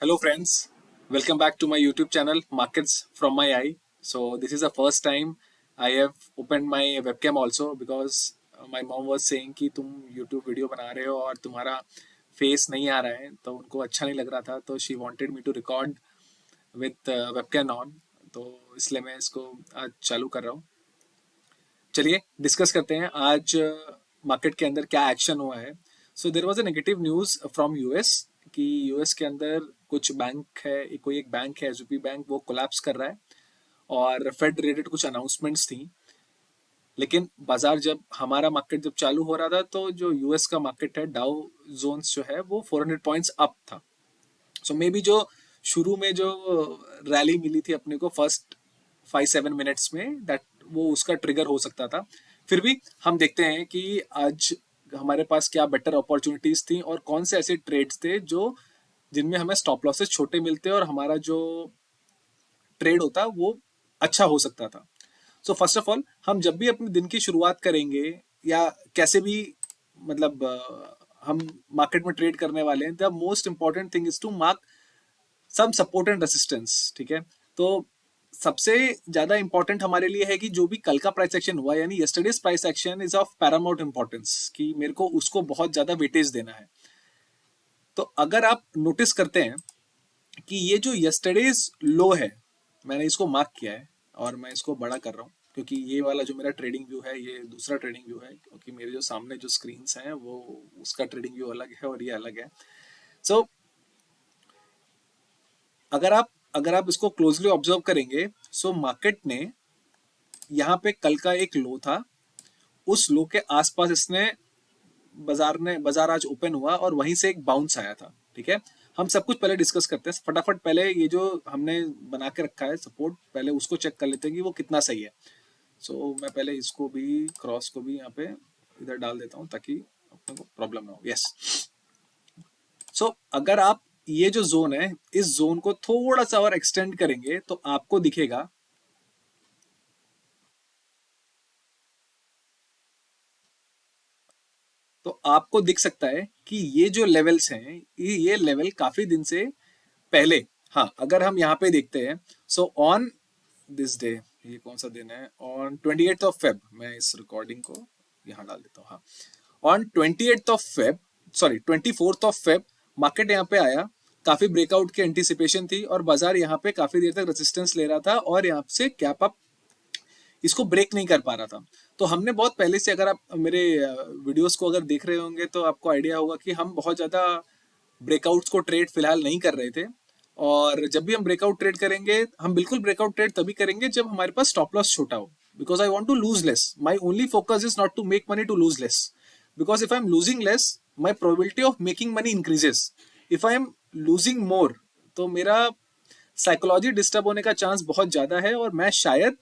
Hello friends, welcome back to my YouTube channel Markets from my eye. So this is the first time I have opened my webcam also because my mom was saying कि तुम YouTube video बना रहे हो और तुम्हारा face नहीं आ रहा है तो उनको अच्छा नहीं लग रहा था तो she wanted me to record with webcam on तो इसलिए मैं इसको आज चालू कर रहा हूँ। चलिए डिस्कस करते हैं आज मार्केट के अंदर क्या एक्शन हुआ है। So there was a negative news from US कि यूएस के अंदर कुछ बैंक है, कोई एक बैंक है एसबी बैंक, वो कोलैप्स कर रहा है और फेड रिलेटेड कुछ अनाउंसमेंट्स थी। लेकिन बाजार जब हमारा मार्केट जब चालू हो रहा था तो जो यूएस का मार्केट है डाउ जोन्स जो है वो 400 पॉइंट्स अप था। सो मे बी जो शुरू में जो रैली मिली थी अपने को फर्स्ट 5-7 मिनट्स में दैट वो उसका ट्रिगर हो सकता था। फिर भी हम देखते हैं कि आज हमारे पास क्या बेटर अपॉर्चुनिटीज थी और कौन से ऐसे ट्रेड्स थे जो जिनमें हमें स्टॉप लॉसेस छोटे मिलते और हमारा जो ट्रेड होता वो अच्छा हो सकता था। सो फर्स्ट ऑफ ऑल हम जब भी अपने दिन की शुरुआत करेंगे या कैसे भी मतलब हम मार्केट में ट्रेड करने वाले हैं, the most important thing is to mark some support and resistance. ठीक है, तो सबसे ज्यादा इंपॉर्टेंट हमारे लिए है कि जो भी कल का प्राइस एक्शन हुआ यानी yesterday's price action is of Paramount importance कि मेरे को उसको बहुत ज्यादा वेटेज देना है। तो अगर आप नोटिस करते हैं कि ये जो यस्टरडेज लो है, मैंने इसको मार्क किया है और मैं इसको बड़ा कर रहा हूँ क्योंकि ये वाला जो मेरा ट्रेडिंग व्यू है ये दूसरा ट्रेडिंग व्यू है, क्योंकि मेरे जो सामने जो स्क्रीन्स हैं वो उसका ट्रेडिंग व्यू अलग है और ये अलग है। सो अगर आप इसको क्लोजली ऑब्जर्व करेंगे, सो मार्केट ने यहाँ पे कल का एक लो था, उस लो के आसपास इसने बाजार आज ओपन हुआ और वहीं से एक बाउंस आया था। ठीक है, हम सब कुछ पहले डिस्कस करते हैं फटाफट। पहले ये जो हमने बना के रखा है सपोर्ट, पहले उसको चेक कर लेते हैं कि वो कितना सही है। सो मैं पहले इसको भी क्रॉस को भी यहाँ पे इधर डाल देता हूँ ताकि अपने को प्रॉब्लम ना हो। यस, सो अगर आप ये जो जोन है इस जोन को थोड़ा सा और एक्सटेंड करेंगे तो आपको दिखेगा तो आपको दिख सकता है कि ये जो लेवल्स हैं ये लेवल काफी दिन से पहले, हाँ अगर हम यहाँ पे देखते हैं, सो ऑन दिस डे, ये कौन सा दिन है, ऑन 28 ऑफ फेब, मैं इस रिकॉर्डिंग को यहाँ डाल देता हूँ। हाँ, on 28 of Feb, sorry 24 of Feb market यहाँ पे आया, काफी ब्रेकआउट की एंटिसिपेशन थी और बाजार यहाँ पे काफी देर तक रेजिस्टेंस ले रहा था और यहाँ से गैप अप इसको ब्रेक नहीं कर पा रहा था। तो हमने बहुत पहले से, अगर आप मेरे वीडियोस को अगर देख रहे होंगे तो आपको आइडिया होगा कि हम बहुत ज़्यादा ब्रेकआउट्स को ट्रेड फिलहाल नहीं कर रहे थे। और जब भी हम ब्रेकआउट ट्रेड करेंगे, हम बिल्कुल ब्रेकआउट ट्रेड तभी करेंगे जब हमारे पास स्टॉप लॉस छोटा हो, because I want to lose less. My only focus is not to make money to lose less, because if I am losing less my probability of making money increases. If I am losing more तो मेरा psychology disturb होने का chance बहुत ज्यादा है और मैं शायद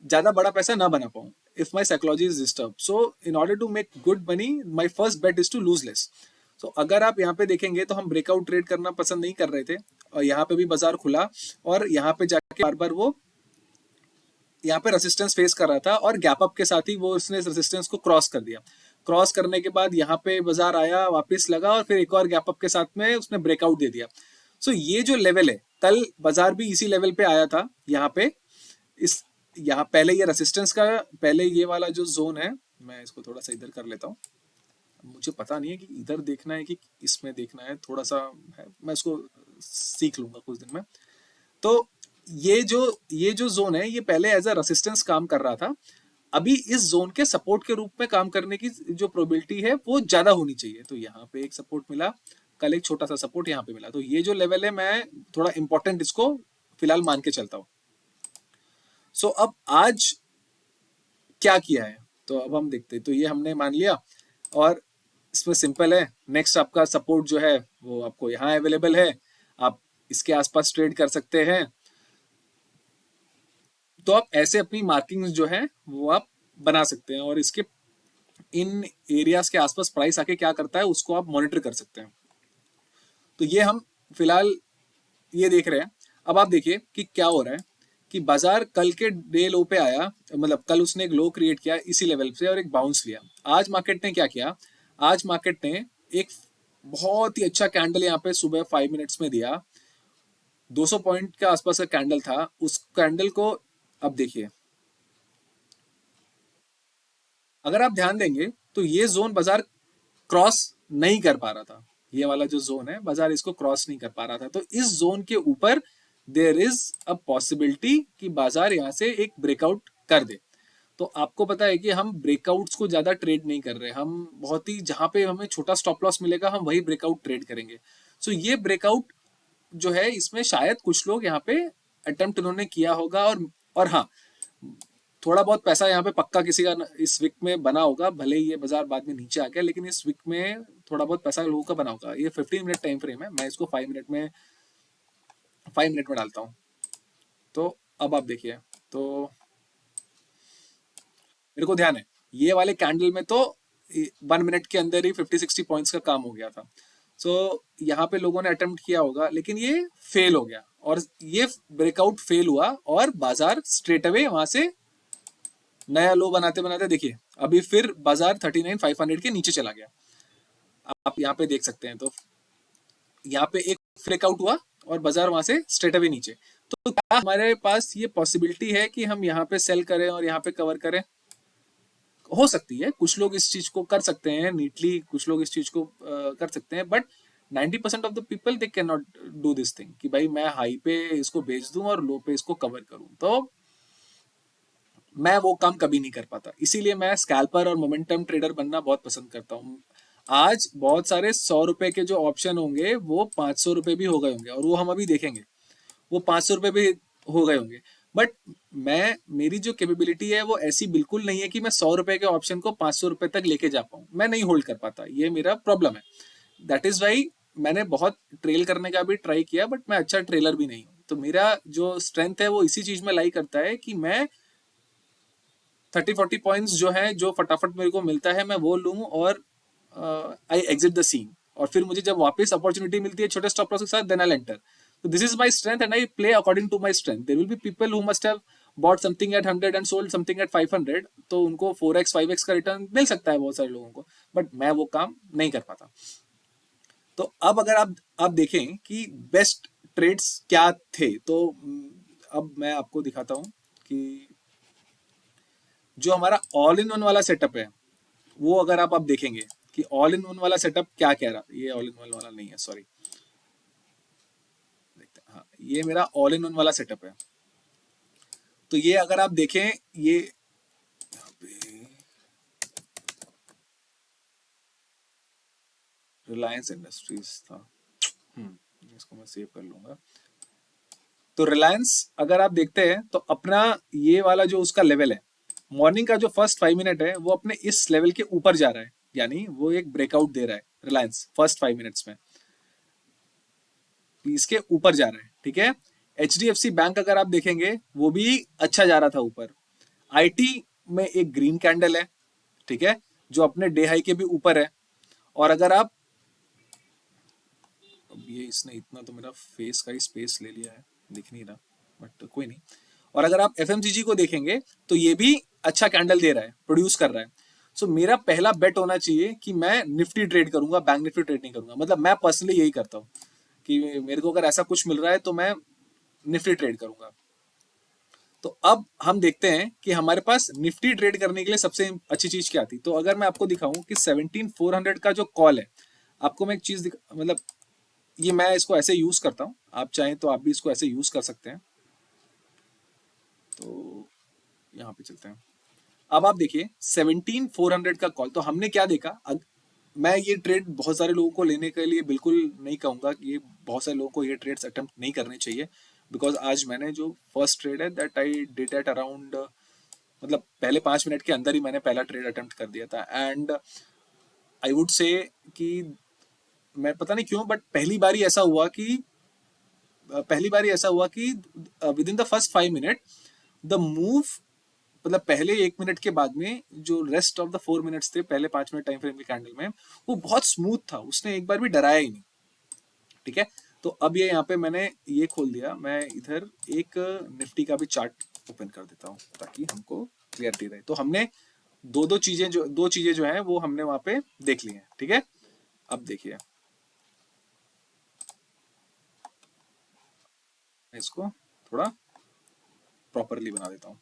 ज्यादा बड़ा पैसा ना बना पाऊं if my psychology is disturb. So in order to make good money my first bet is to lose less. So अगर आप यहाँ पे देखेंगे तो हम ब्रेकआउट ट्रेड करना पसंद नहीं कर रहे थे और यहाँ पे भी बाजार खुला और यहाँ पे जाके बार बार वो यहाँ पे रेसिस्टेंस फेस कर रहा था और गैप अप के साथ ही वो उसने रेसिस्टेंस को क्रॉस कर दिया। क्रॉस करने के बाद यहाँ पे बाजार आया, वापस लगा और फिर एक और गैप अप के साथ में उसने ब्रेकआउट दे दिया। सो ये जो लेवल है, कल बाजार भी इसी लेवल पे आया था यहाँ पे, इस यहाँ पहले ये रेसिस्टेंस का पहले ये वाला जो जोन है, मैं इसको थोड़ा सा इधर कर लेता हूँ, मुझे पता नहीं है कि इधर देखना है कि इसमें देखना है, थोड़ा सा है, मैं इसको सीख लूंगा कुछ दिन में। तो ये जो जोन है ये पहले एज अ रेसिस्टेंस काम कर रहा था, अभी इस जोन के सपोर्ट के रूप में काम करने की जो प्रोबेबिलिटी है वो ज्यादा होनी चाहिए। तो यहाँ पे एक सपोर्ट मिला, कल एक छोटा सा सपोर्ट यहाँ पे मिला, तो ये जो लेवल है मैं थोड़ा इंपॉर्टेंट इसको फिलहाल मान के चलता हूँ। सो अब आज क्या किया है तो अब हम देखते हैं। तो ये हमने मान लिया और इसमें सिंपल है, नेक्स्ट आपका सपोर्ट जो है वो आपको यहाँ अवेलेबल है, आप इसके आसपास ट्रेड कर सकते हैं। तो आप ऐसे अपनी मार्किंग्स जो है वो आप बना सकते हैं और इसके इन एरियाज के आसपास प्राइस आके क्या करता है उसको आप मॉनिटर कर सकते हैं। तो ये हम फिलहाल ये देख रहे हैं। अब आप देखिए कि क्या हो रहा है कि बाजार कल के डे लो पे आया, मतलब कल उसने एक लो क्रिएट किया इसी लेवल से और एक बाउंस लिया। आज मार्केट ने क्या किया, आज मार्केट ने एक बहुत ही अच्छा कैंडल यहाँ पे सुबह 5 मिनट्स में दिया, 200 पॉइंट के आसपास का कैंडल था उस कैंडल को। अब देखिए, अगर आप ध्यान देंगे तो ये जोन बाजार क्रॉस नहीं कर पा रहा था, ये वाला जो जोन है बाजार इसको क्रॉस नहीं कर पा रहा था, तो इस जोन के ऊपर देयर इज अ पॉसिबिलिटी कि बाजार यहाँ से एक ब्रेकआउट कर दे। तो आपको पता है कि हम ब्रेकआउट्स को ज्यादा ट्रेड नहीं कर रहे, हम बहुत ही जहां पे हमें छोटा स्टॉप लॉस मिलेगा हम वही ब्रेकआउट ट्रेड करेंगे। सो ये ब्रेकआउट जो है इसमें शायद कुछ लोग यहाँ पे अटेम्प्ट उन्होंने किया होगा, और हाँ, थोड़ा बहुत पैसा यहाँ पे पक्का किसी का इस वीक में बना होगा, भले ही ये बाजार बाद में नीचे आ गया, लेकिन इस वीक में थोड़ा बहुत पैसा लोगों का बना होगा। ये 15 मिनट टाइम फ्रेम है, मैं इसको 5 मिनट में डालता हूँ। तो अब आप देखिए, तो मेरे को ध्यान है ये वाले कैंडल में तो 1 मिनट के अंदर ही 50-60 पॉइंट्स का काम हो गया था। सो यहाँ पे लोगों ने अटेम्प्ट किया होगा लेकिन ये फेल हो गया, और ये ब्रेकआउट फेल हुआ और बाजार स्ट्रेट अवे वहां से नया लो बनाते बनाते देखिए अभी फिर बाजार 39,500 के नीचे चला गया। आप यहाँ पे देख सकते हैं, तो यहाँ पे एक ब्रेकआउट हुआ और बाजार वहां से स्ट्रेट अवे नीचे। तो क्या हमारे पास ये पॉसिबिलिटी है कि हम यहाँ पे सेल करें और यहाँ पे कवर करें? हो सकती है, कुछ लोग इस चीज को कर सकते हैं नीटली, कुछ लोग इस चीज को कर सकते हैं, but 90% of the people they can not do this thing कि भाई मैं हाई पे इसको बेच दूं और लो पे इसको कवर करूं। तो मैं वो काम कभी नहीं कर पाता, इसीलिए मैं स्कैल्पर और मोमेंटम ट्रेडर बनना बहुत पसंद करता हूँ। आज बहुत सारे 100 रुपए के जो ऑप्शन होंगे वो 500 रुपए भी हो गए होंगे, और वो हम अभी देखेंगे, वो 500 रुपए भी हो गए होंगे। बट मैं, मेरी जो कैपेबिलिटी है वो ऐसी बिल्कुल नहीं है कि मैं 100 रुपए के ऑप्शन को 500 रुपए तक लेके जा पाऊँ, मैं नहीं होल्ड कर पाता, ये मेरा प्रॉब्लम है। दैट इज वाई मैंने बहुत ट्रेल करने का भी ट्राई किया, बट मैं अच्छा ट्रेलर भी नहीं हूँ। तो मेरा जो स्ट्रेंथ है वो इसी चीज में लाई करता है कि मैं 30-40 पॉइंट्स जो है, जो फटाफट मेरे को मिलता है मैं वो लूँ, और आई एग्जिट द सीन, और फिर मुझे जब वापस अपॉर्चुनिटी मिलती है छोटे स्टॉप लॉस के साथ, देन आई एंटर। तो this is my strength and I play according to my strength. There will be people who must have bought something at 100 and sold something at 500, तो उनको 4x 5x का return मिल सकता है बहुत सारे लोगों को, बट मैं वो काम नहीं कर पाता। तो अब अगर आप देखें कि बेस्ट ट्रेड्स क्या थे, तो अब मैं आपको दिखाता हूं कि जो हमारा ऑल इन वन वाला सेटअप है, वो अगर आप देखेंगे कि ऑल इन वन वाला सेटअप क्या कह रहा, ये ऑल इन वन वाला नहीं है, सॉरी, देखते हैं, हाँ ये मेरा ऑल इन वन वाला सेटअप है। तो ये अगर आप देखें, ये रिलायंस इंडस्ट्रीज था, इसको मैं सेव कर लूंगा। तो रिलायंस अगर आप देखते हैं तो अपना ये वाला जो उसका लेवल है, मॉर्निंग का जो फर्स्ट 5 मिनट है वो अपने इस लेवल के ऊपर जा रहा है, यानी वो एक ब्रेकआउट दे रहा है रिलायंस फर्स्ट 5 मिनट्स में, इसके ऊपर जा रहा है, ठीक है। HDFC बैंक अगर आप देखेंगे वो भी अच्छा जा रहा था ऊपर। IT में एक ग्रीन कैंडल है, ठीक है, जो अपने डे हाई के भी ऊपर है। और अगर आप, अब ये इसने इतना तो मेरा फेस का ही स्पेस ले लिया है, दिख नहीं रहा, बट कोई नहीं। और अगर आप FMCG को देखेंगे तो ये भी अच्छा कैंडल दे रहा है, प्रोड्यूस कर रहा है। सो मेरा पहला बेट होना चाहिए कि मैं निफ्टी ट्रेड करूंगा, बैंक निफ्टी ट्रेड नहीं करूंगा, मतलब मैं पर्सनली यही करता हूँ कि मेरे को अगर ऐसा कुछ मिल रहा है तो मैं निफ्टी ट्रेड करूंगा। तो अब हम देखते हैं कि हमारे पास निफ्टी ट्रेड करने के लिए सबसे अच्छी चीज क्या थी। तो अगर मैं आपको दिखाऊं कि 17,400 का जो कॉल है, आपको मैं एक चीज मतलब ये मैं इसको ऐसे यूज करता हूं, आप चाहें तो आप भी इसको ऐसे यूज कर सकते हैं। तो यहाँ पे चलते हैं। अब आप देखिए 17,400 का कॉल, तो हमने क्या देखा। मैं ये ट्रेड बहुत सारे लोगों को लेने के लिए बिल्कुल नहीं कहूंगा कि ये, बहुत सारे लोगों को ये ट्रेड्स अटेम्प्ट नहीं करने चाहिए, बिकॉज आज मैंने जो फर्स्ट ट्रेड है that I did at around, मतलब पहले 5 मिनट के अंदर ही मैंने पहला ट्रेड अटेम्प्ट कर दिया था। एंड आई वुड से कि मैं पता नहीं क्यों, बट पहली बारी ऐसा हुआ कि with in the first 5 minute the move, मतलब पहले 1 मिनट के बाद में जो रेस्ट ऑफ द 4 मिनट्स थे पहले 5 मिनट टाइम फ्रेम के कैंडल में, वो बहुत स्मूथ था, उसने एक बार भी डराया ही नहीं, ठीक है। तो अब ये यहाँ पे मैंने ये खोल दिया, मैं इधर एक निफ्टी का भी चार्ट ओपन कर देता हूँ ताकि हमको क्लियरिटी रहे। तो हमने दो चीजें जो है वो हमने वहां पे देख ली हैं, ठीक है। अब देखिए मैं इसको थोड़ा प्रॉपरली बना देता हूँ।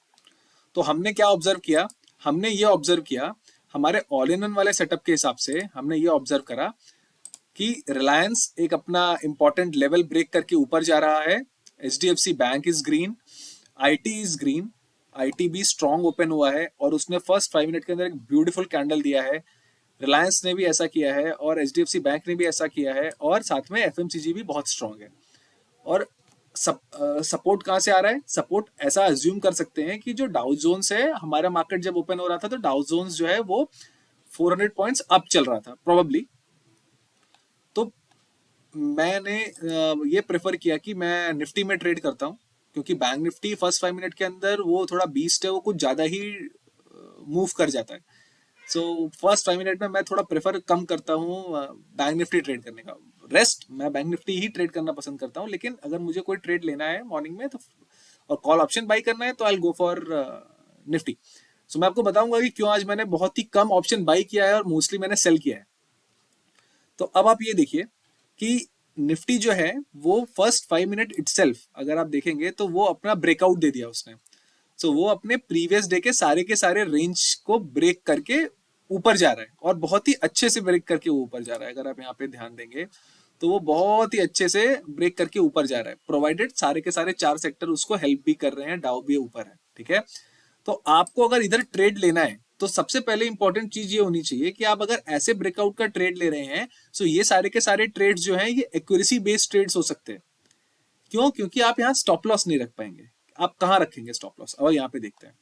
तो हमने क्या ऑब्जर्व किया, हमने ये ऑब्जर्व किया हमारे ऑल इन वन वाले सेटअप के हिसाब से, हमने ये ऑब्जर्व करा कि रिलायंस एक अपना इंपॉर्टेंट लेवल ब्रेक करके ऊपर जा रहा है, HDFC bank is green, IT is green, IT भी स्ट्रॉन्ग ओपन हुआ है और उसने फर्स्ट 5 मिनट के अंदर एक ब्यूटीफुल कैंडल दिया है। रिलायंस ने भी ऐसा किया है और HDFC बैंक ने भी ऐसा किया है और साथ में FMCG भी बहुत स्ट्रॉन्ग है। और सपोर्ट कहाँ से आ रहा है, सपोर्ट ऐसा अज्यूम कर सकते हैं कि जो डाउ जोन्स है, हमारा मार्केट जब ओपन हो रहा था तो डाउ जोन्स जो है वो 400 पॉइंट्स अप चल रहा था प्रोबेबली। तो मैंने ये प्रेफर किया कि मैं निफ्टी में ट्रेड करता हूँ, क्योंकि बैंक निफ्टी फर्स्ट 5 मिनट के अंदर वो थोड़ा बीस्ट है, वो कुछ ज़्यादा ही मूव कर जाता है। सो फर्स्ट 5 मिनट में मैं थोड़ा प्रेफर कम करता हूँ बैंक निफ्टी ट्रेड करने का। रेस्ट मैं बैंक निफ्टी ही ट्रेड करना पसंद करता हूँ, लेकिन अगर मुझे कोई ट्रेड लेना है मॉर्निंग में तो और कॉल ऑप्शन बाई करना है तो आई गो फॉर निफ्टी। सो मैं आपको बताऊंगा कि क्यों आज मैंने बहुत ही कम ऑप्शन बाई किया है और मोस्टली मैंने सेल किया है। तो अब आप ये देखिए कि निफ्टी जो है वो फर्स्ट 5 मिनट इटसेल्फ अगर आप देखेंगे तो वो अपना ब्रेकआउट दे दिया उसने। सो वो अपने प्रीवियस डे के सारे रेंज को ब्रेक करके ऊपर जा रहा है और बहुत ही अच्छे से ब्रेक करके ऊपर जा रहा है। अगर आप यहाँ पे ध्यान देंगे तो वो बहुत ही अच्छे से ब्रेक करके ऊपर जा रहा है, प्रोवाइडेड सारे के सारे 4 सेक्टर उसको हेल्प भी कर रहे हैं, डाउ भी ऊपर है, ठीक है। तो आपको अगर इधर ट्रेड लेना है तो सबसे पहले इंपॉर्टेंट चीज ये होनी चाहिए कि आप अगर ऐसे ब्रेकआउट का ट्रेड ले रहे हैं तो ये सारे के सारे ट्रेड्स जो हैं ये एक्यूरेसी बेस्ड ट्रेड्स हो सकते हैं। क्यों, क्योंकि आप यहाँ स्टॉप लॉस नहीं रख पाएंगे। आप कहाँ रखेंगे स्टॉप लॉस, और यहाँ पे देखते हैं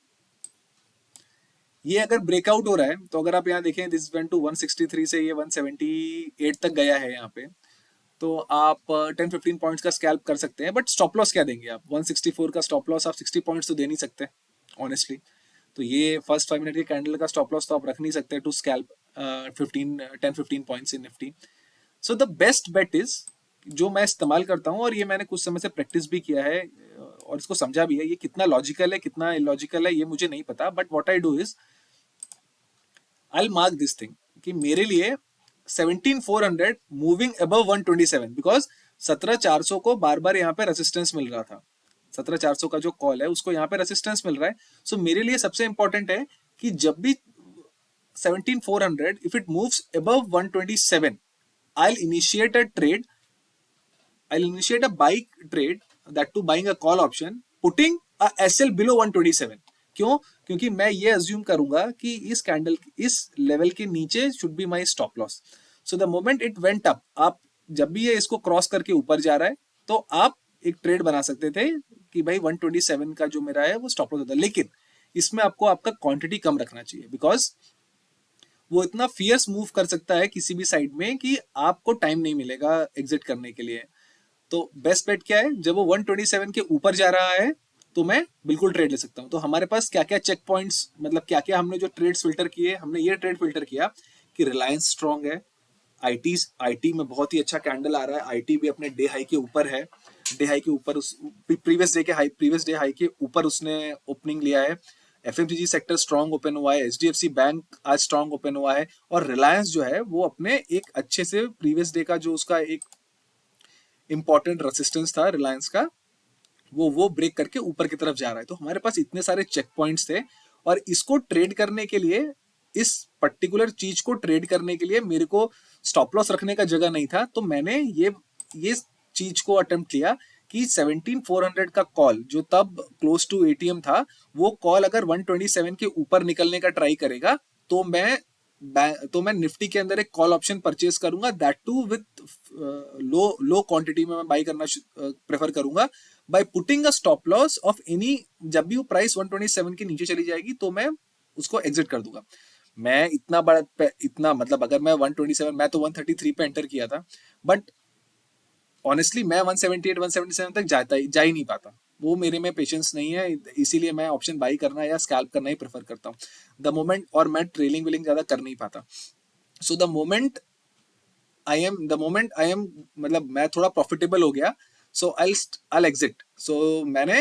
ये अगर ब्रेकआउट हो रहा है तो अगर आप यहाँ देखें दिस वेंट टू 163 से ये 178 तक गया है यहाँ पे, तो आप 10-15 पॉइंट्स का स्कैल्प कर सकते हैं। बट स्टॉप लॉस क्या देंगे आप, 164 का स्टॉप लॉस आप 60 पॉइंट्स तो दे नहीं सकते ऑनेस्टली। तो ये फर्स्ट 5 मिनट के कैंडल का स्टॉप लॉस तो आप रख नहीं सकते to scalp 10-15 points in Nifty. So the best bet is जो मैं इस्तेमाल करता हूँ और ये मैंने कुछ समय से प्रैक्टिस भी किया है और इसको समझा भी है, ये कितना लॉजिकल है कितना इलॉजिकल है ये मुझे नहीं पता, but what I do is I mark this thing कि मेरे लिए 17,400 मूविंग अबव 127, बिकॉज 17,400 को बार बार यहाँ पे रेसिस्टेंस मिल रहा था। 17,400 का जो कॉल है उसको यहाँ पे रेसिस्टेंस मिल रहा है। सो मेरे लिए सबसे इंपॉर्टेंट है कि जब भी 17,400 if it moves above 127 I'll initiate a trade, I'll initiate a buy trade, that to buying a call option, putting a SL below 127। क्यों, क्योंकि मैं ये अज्यूम करूंगा कि इस कैंडल इस लेवल के नीचे should be my stop loss. So the moment it went up, आप जब भी ये इसको क्रॉस करके ऊपर जा रहा है तो आप एक ट्रेड बना सकते थे कि भाई 127 का जो मेरा है वो स्टॉप लॉस होता है। लेकिन इसमें आपको आपका क्वांटिटी कम रखना चाहिए, बिकॉज वो इतना फियर्स मूव कर सकता है किसी भी साइड में कि आपको टाइम नहीं मिलेगा एग्जिट करने के लिए। तो बेस्ट बेट क्या है, जब वो 127 के ऊपर जा रहा है तो मैं बिल्कुल ट्रेड ले सकता हूँ। तो हमारे पास क्या क्या चेक पॉइंट्स, मतलब क्या क्या हमने जो ट्रेड्स फिल्टर किए, हमने ये ट्रेड फिल्टर किया कि रिलायंस स्ट्रॉन्ग है, आईटी में बहुत ही अच्छा कैंडल आ रहा है, आईटी भी अपने डे हाई के ऊपर है, डे हाई के ऊपर उस प्रीवियस डे हाई के ऊपर उसने ओपनिंग लिया है। एफएमसीजी सेक्टर स्ट्रॉन्ग ओपन हुआ है, एचडीएफसी बैंक आज स्ट्रॉन्ग ओपन हुआ है और रिलायंस जो है वो अपने एक अच्छे से प्रीवियस डे का जो उसका एक इंपॉर्टेंट रेसिस्टेंस था रिलायंस का वो ब्रेक करके ऊपर की तरफ जा रहा है। तो हमारे पास इतने सारे चेक पॉइंट्स थे और इसको ट्रेड करने के लिए, इस पर्टिकुलर चीज को ट्रेड करने के लिए मेरे को स्टॉप लॉस रखने का जगह नहीं था। तो मैंने ये चीज को अटेम्प्ट किया कि 17,400 का कॉल जो तब क्लोज टू एटीएम था, वो कॉल अगर 127 के ऊपर निकलने का ट्राई करेगा तो मैं निफ्टी के अंदर एक कॉल ऑप्शन परचेज करूंगा, that too with low quantity में मैं बाई करना प्रेफर करूंगा by putting a stop loss of any. जब भी वो प्राइस 127 के नीचे चली जाएगी तो मैं उसको एग्जिट कर दूंगा। मैं इतना मतलब अगर मैं 127, मैं तो 133 पे एंटर किया था, बट ऑनेस्टली मैं 178 177 तक जा ही नहीं पाता। वो मेरे में पेशेंस नहीं है, इसीलिए मैं ऑप्शन बाई करना या स्कैल्प करना ही प्रेफर करता हूँ द मोमेंट, और मैं ट्रेलिंग विलिंग ज्यादा कर नहीं पाता। So the moment I am मतलब मैं थोड़ा प्रॉफिटेबल हो गया, सो आई एग्जिट। सो मैंने,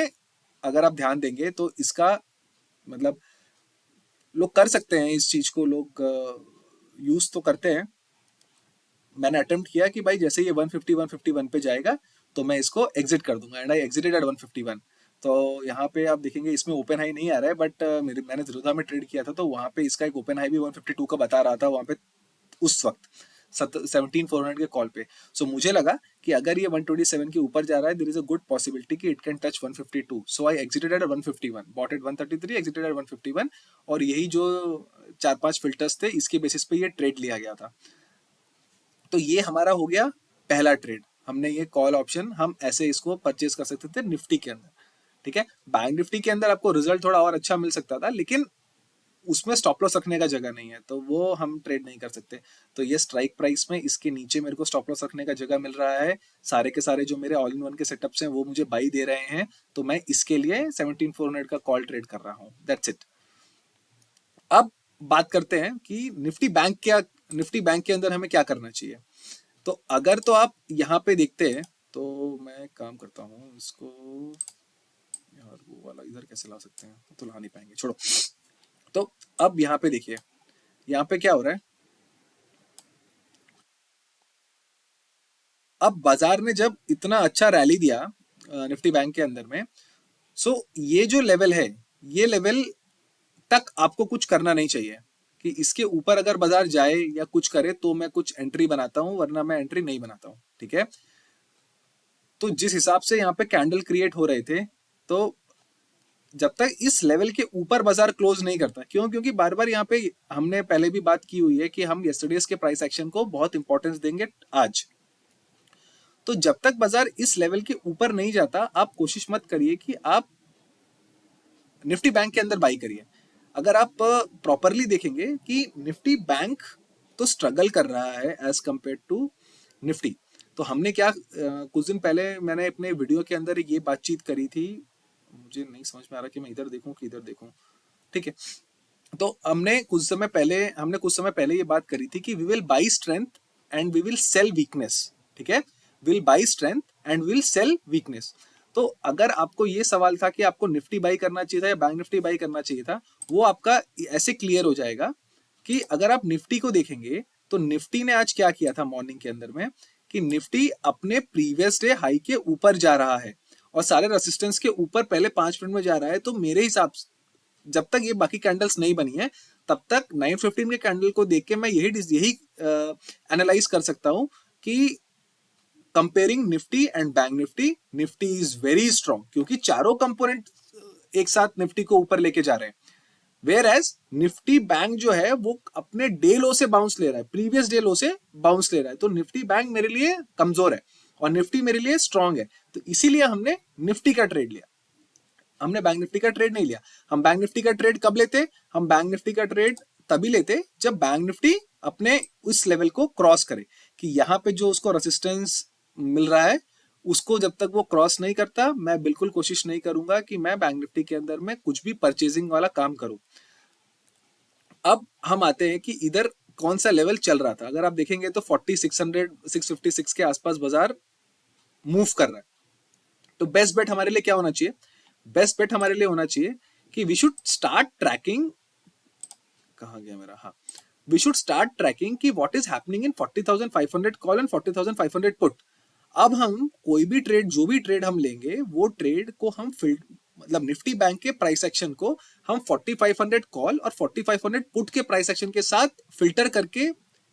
अगर आप ध्यान देंगे तो इसका मतलब लोग कर सकते हैं इस चीज को, लोग यूज तो करते हैं, मैंने अटेम्प्ट किया कि भाई जैसे ये 151 पे जाएगा तो मैं इसको एग्जिट कर दूंगा, एंड आई एग्जिटेड एट 151। तो यहाँ पे आप देखेंगे इसमें ओपन हाई नहीं आ रहा है, बट मैंने ज़ीरोधा में ट्रेड किया था तो वहाँ पे इसका एक ओपन हाई भी 152 का बता रहा था वहाँ पे उस वक्त 17,400 के कॉल पे। सो मुझे लगा कि अगर ये 127 के ऊपर जा रहा है, there is a good possibility कि it can touch 152। So I exited at 151, bought at 133, exited at 151, और यही जो 4-5 फिल्टर्स थे इसके बेसिस पे ये ट्रेड लिया गया था। तो ये हमारा हो गया पहला ट्रेड। हमने ये कॉल ऑप्शन हम ऐसे इसको परचेज कर सकते थे निफ्टी के अंदर, ठीक है। बैंक निफ्टी के अंदर आपको रिजल्ट थोड़ा और अच्छा मिल सकता था, लेकिन उसमें स्टॉप लॉस रखने का जगह नहीं है, तो वो हम ट्रेड नहीं कर सकते। तो ये स्ट्राइक प्राइस में इसके नीचे मेरे को स्टॉप लॉस रखने का जगह मिल रहा है। सारे के सारे जो मेरे ऑल इन वन के सेटअप्स हैं वो मुझे बाई दे रहे हैं, तो मैं इसके लिए 17,400 का कॉल ट्रेड कर रहा हूँ। That's it. अब बात करते हैं कि निफ्टी बैंक के अंदर हमें क्या करना चाहिए। तो अगर तो आप यहाँ पे देखते हैं, तो मैं काम करता हूँ इसको, यार वो वाला इधर कैसे ला सकते हैं, तो ला नहीं पाएंगे, छोड़ो। तो अब यहाँ पे देखिए, यहाँ पे क्या हो रहा है। अब बाजार ने जब इतना अच्छा रैली दिया निफ्टी बैंक के अंदर में, सो ये जो लेवल है, ये लेवल तक आपको कुछ करना नहीं चाहिए कि इसके ऊपर अगर बाजार जाए या कुछ करे तो मैं कुछ एंट्री बनाता हूं, वरना मैं एंट्री नहीं बनाता हूं, ठीक है। तो जिस हिसाब से यहाँ पे कैंडल क्रिएट हो रहे थे, तो जब तक इस लेवल के ऊपर बाजार क्लोज नहीं करता, क्यों, क्योंकि बार बार यहाँ पे हमने पहले भी बात की हुई है कि हम यस्टरडेज के प्राइस एक्शन को बहुत इंपॉर्टेंस देंगे आज। तो जब तक बाजार इस लेवल के ऊपर नहीं जाता, आप कोशिश मत करिए कि आप निफ्टी बैंक के अंदर बाई करिए। अगर आप प्रॉपरली देखेंगे कि निफ्टी बैंक तो स्ट्रगल कर रहा है एज कंपेयर टू निफ्टी। तो हमने क्या कुछ दिन पहले मैंने अपने वीडियो के अंदर ये बातचीत करी थी, मुझे नहीं समझ में आ रहा कि मैं इधर देखूं कि इधर देखूं, ठीक है। तो हमने कुछ समय पहले ये बात करी थी कि we will buy strength and we will sell weakness, ठीक है। Will buy strength and will sell weakness. तो अगर आपको ये सवाल था कि आपको निफ्टी बाई करना चाहिए था या बैंक निफ्टी बाई करना चाहिए था, वो आपका ऐसे क्लियर हो जाएगा कि अगर आप निफ्टी को देखेंगे तो निफ्टी ने आज क्या किया था मॉर्निंग के अंदर में, कि निफ्टी अपने प्रीवियस डे हाई के ऊपर जा रहा है और सारे रेसिस्टेंस के ऊपर पहले 5 मिनट में जा रहा है। तो मेरे हिसाब से जब तक ये बाकी कैंडल्स नहीं बनी है, तब तक 915 के कैंडल को देख के मैं यही एनालाइज कर सकता हूं कि comparing Nifty and bank Nifty, Nifty is very strong, क्योंकि चारों कंपोनेंट एक साथ निफ्टी को ऊपर लेके जा रहे हैं। वेयर एज निफ्टी बैंक जो है वो अपने डे लो से बाउंस ले रहा है, प्रीवियस डे लो से बाउंस ले रहा है। तो निफ्टी बैंक मेरे लिए कमजोर है और निफ्टी मेरे लिए स्ट्रांग है, तो इसीलिए हमने निफ्टी का ट्रेड लिया, हमने बैंक निफ्टी का ट्रेड नहीं लिया। हम बैंक निफ्टी का ट्रेड कब लेते, हम बैंक निफ्टी का ट्रेड तभी लेते जब बैंक निफ्टी अपने उस लेवल को क्रॉस करे, कि यहाँ पे जो उसको रेसिस्टेंस मिल रहा है उसको जब तक वो क्रॉस नहीं करता, मैं बिल्कुल कोशिश नहीं करूंगा कि मैं बैंक निफ्टी के अंदर में कुछ भी परचेजिंग वाला काम करूं। अब हम आते हैं कि इधर कौन सा लेवल चल रहा था। अगर आप देखेंगे तो 4600 656 के आसपास बाजार मूव कर रहा है। तो बेस्ट बेट हमारे लिए क्या होना चाहिए, बेस्ट बेट हमारे लिए होना चाहिए कि वी शुड स्टार्ट ट्रैकिंग, कहाँ गया मेरा, हाँ, वी शुड स्टार्ट ट्रैकिंग कि what is happening in 40,500 call and 40,500 put. अब हम कोई भी ट्रेड, जो भी ट्रेड हम लेंगे, वो ट्रेड को हम मतलब निफ्टी बैंक के प्राइस एक्शन को हम 4500 कॉल और 4500 पुट के प्राइस एक्शन के साथ फिल्टर करके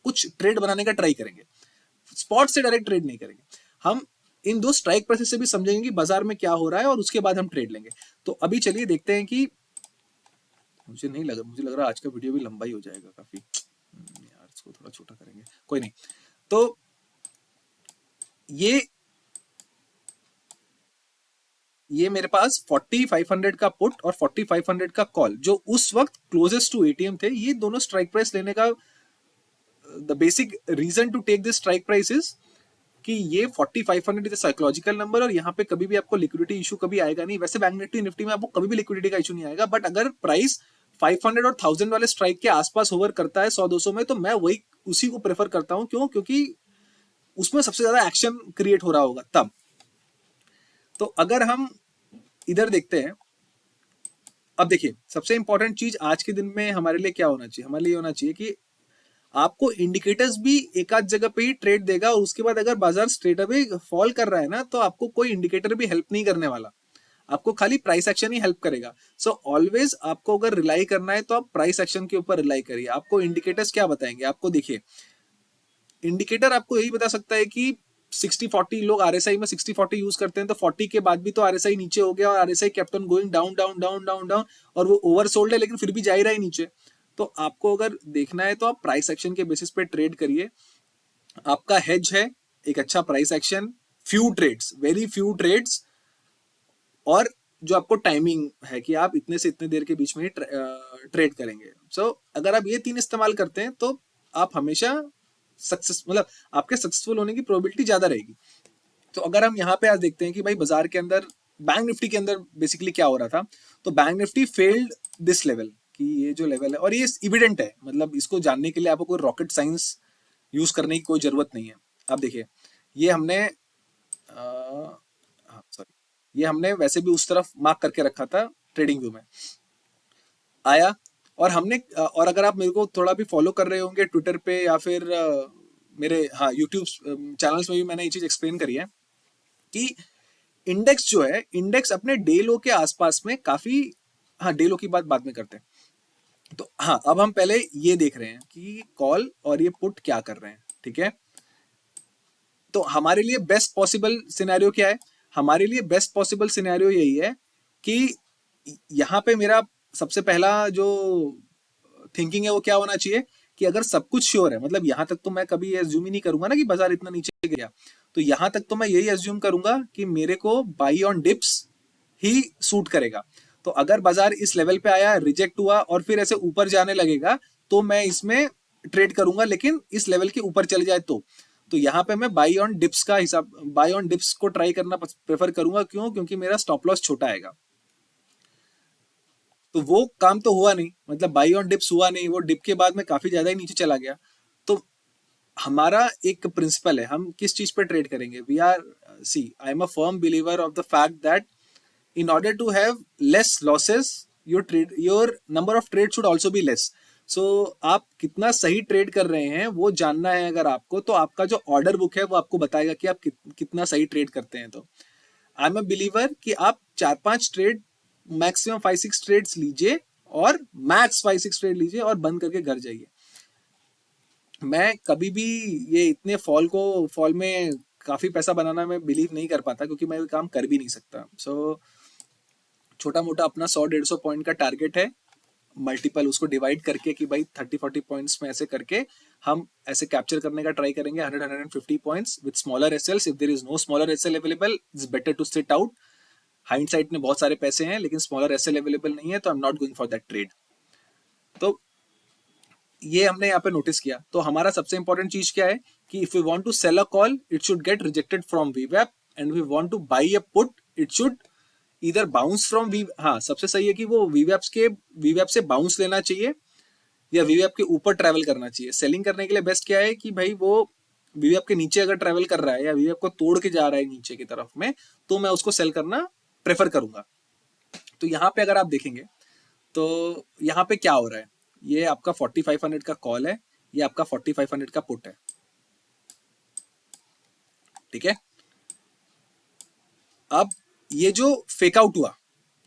कुछ ट्रेड बनाने का ट्राई करेंगे। स्पॉट से डायरेक्ट ट्रेड नहीं करेंगे, हम इन दो स्ट्राइक प्राइसेस से भी समझेंगे कि बाजार में क्या हो रहा है और उसके बाद हम ट्रेड लेंगे। तो अभी चलिए देखते हैं कि मुझे लग रहा आज का वीडियो भी लंबा ही हो जाएगा काफी, यार इसको थोड़ा छोटा करेंगे, कोई नहीं। तो ये मेरे पास 4500 का पुट और 4500 का कॉल जो उस वक्त क्लोजेस्ट टू एटीएम थे, ये दोनों स्ट्राइक प्राइस लेने का the basic reason to take this strike price is कि ये 4500 इज साइकोलॉजिकल नंबर और यहाँ पे कभी भी आपको लिक्विडिटी इशू कभी आएगा नहीं। वैसे बैंक निफ्टी में आपको कभी भी लिक्विडिटी का इशू नहीं आएगा, बट अगर प्राइस 500 और 1000 वाले स्ट्राइक के आसपास होवर करता है 100-200 में, तो मैं वही उसी को प्रेफर करता हूं। क्यों, क्योंकि उसमें सबसे ज्यादा एक्शन क्रिएट हो रहा होगा तब। तो अगर हम इधर देखते हैं, अब देखिए सबसे इंपॉर्टेंट चीज आज के दिन में हमारे लिए क्या होना चाहिए, हमारे लिए होना चाहिए कि आपको इंडिकेटर्स भी एक आध जगह पे ही ट्रेड देगा, और उसके बाद अगर बाजार स्ट्रेट अवे फॉल कर रहा है ना, तो आपको कोई इंडिकेटर भी हेल्प नहीं करने वाला, आपको खाली प्राइस एक्शन ही हेल्प करेगा। सो ऑलवेज आपको अगर रिलाई करना है तो आप प्राइस एक्शन के ऊपर रिलाई करिए। आपको इंडिकेटर्स क्या बताएंगे, आपको देखिए, इंडिकेटर आपको यही बता सकता है कि 60-40, लोग आरएसआई में 60-40 यूज करते हैं, तो 40 के बाद भी तो आरएसआई नीचे हो गया और RSI kept on going down down down down down, और वो ओवरसोल्ड है लेकिन फिर भी जा ही रहा है नीचे। तो आपको अगर देखना है तो आप प्राइस एक्शन के बेसिस पे ट्रेड करिए। आपका हेज है एक अच्छा price action, few trades, very few trades, और जो आपको टाइमिंग है कि आप इतने से इतने देर के बीच में ही ट्रेड करेंगे। सो अगर आप ये 3 इस्तेमाल करते हैं तो आप हमेशा सक्सेस, मतलब आपके सक्सेसफुल होने की प्रोबेबिलिटी ज्यादा रहेगी। तो अगर हम यहाँ पे आज देखते हैं कि भाई बाजार के अंदर, बैंक निफ्टी के अंदर बेसिकली क्या हो रहा था, तो bank Nifty failed this level, कि ये जो लेवल है, और ये इविडेंट है, मतलब इसको जानने के लिए आपको कोई रॉकेट साइंस यूज करने की कोई जरूरत नहीं है। आप देखिए, ये हमने हाँ सॉरी, ये हमने वैसे भी उस तरफ मार्क करके रखा था ट्रेडिंग व्यू में, आया, और हमने और अगर आप मेरे को थोड़ा भी फॉलो कर रहे होंगे ट्विटर पे या फिर मेरे हाँ यूट्यूब चैनल्स में भी मैंने ये चीज एक्सप्लेन करी है कि इंडेक्स जो है, इंडेक्स अपने डे लो के आसपास में काफी, हाँ डे लो की बात बाद में करते हैं। तो हाँ, अब हम पहले ये देख रहे हैं कि कॉल और ये पुट क्या कर रहे हैं, ठीक है। तो हमारे लिए बेस्ट पॉसिबल सिनेरियो क्या है, हमारे लिए बेस्ट पॉसिबल सिनेरियो यही है कि यहाँ पे मेरा सबसे पहला जो थिंकिंग है वो क्या होना चाहिए कि अगर सब कुछ श्योर है, मतलब यहाँ तक तो मैं कभी एज्यूम ही नहीं करूंगा ना कि बाजार इतना नीचे गया, तो यहाँ तक तो मैं यही एज्यूम करूंगा कि मेरे को by on dips he suit करेगा। तो अगर बाजार इस लेवल पे आया, रिजेक्ट हुआ और फिर ऐसे ऊपर जाने लगेगा, तो मैं इसमें ट्रेड करूंगा, लेकिन इस लेवल के ऊपर चले जाए तो यहाँ पे मैं बाई ऑन डिप्स का हिसाब, बाई ऑन डिप्स को ट्राई करना प्रेफर करूंगा। क्यों? क्योंकि मेरा स्टॉप लॉस छोटा आएगा। तो वो काम तो हुआ नहीं, मतलब बाई ऑन डिप्स हुआ नहीं, वो डिप के बाद में काफी ज्यादा ही नीचे चला गया। तो हमारा एक प्रिंसिपल है, हम किस चीज पे ट्रेड करेंगे, we are, see I am a firm believer of the fact that in order to have less losses, your number of trade should also be less. So आप कितना सही ट्रेड कर रहे हैं वो जानना है अगर आपको, तो आपका जो ऑर्डर बुक है वो आपको बताएगा कि आप कितना सही ट्रेड करते हैं। तो आई एम अ बिलीवर कि आप 4-5 ट्रेड, मैक्सिमम 5-6 ट्रेड्स लीजिए, और मैक्स 5-6 ट्रेड लीजिए और बंद करके घर जाइए। मैं कभी भी ये इतने फॉल में काफी पैसा बनाना मैं बिलीव नहीं कर पाता, क्योंकि मैं ये काम कर भी नहीं सकता। सो छोटा मोटा अपना 100-150 पॉइंट का टारगेट है, मल्टीपल उसको डिवाइड करके कि भाई 30-40 पॉइंट्स में ऐसे करके हम ऐसे कैप्चर करने का ट्राई करेंगे, 100-150 points with smaller SLs. If there is no smaller SL available, it's better to sit out. Hindsight में बहुत सारे पैसे हैं लेकिन स्मॉलर एसएल अवेलेबल नहीं है, तो आई am not going for that trade. तो ये हमने यहाँ पे नोटिस किया। तो हमारा सबसे इंपॉर्टेंट चीज क्या है कि if we want to sell a call, it should get rejected from वीवैप, and we want to buy a put, it should इधर बाउंस फ्रॉम वी, हाँ सबसे सही है कि वो वीवैप से बाउंस लेना चाहिए या वीवैप के ऊपर ट्रैवल करना चाहिए। सेलिंग करने के लिए बेस्ट क्या है कि भाई वो वीवैप के नीचे अगर ट्रैवल कर रहा है या वीवैप को तोड़ के जा रहा है नीचे की तरफ में, तो मैं उसको सेल करना प्रेफर करूंगा। तो यहाँ पे अगर आप देखेंगे तो यहाँ पे क्या हो रहा है, ये आपका 4500 का कॉल है, ये आपका 4500 का पुट है, ठीक है। अब ये जो फेक आउट हुआ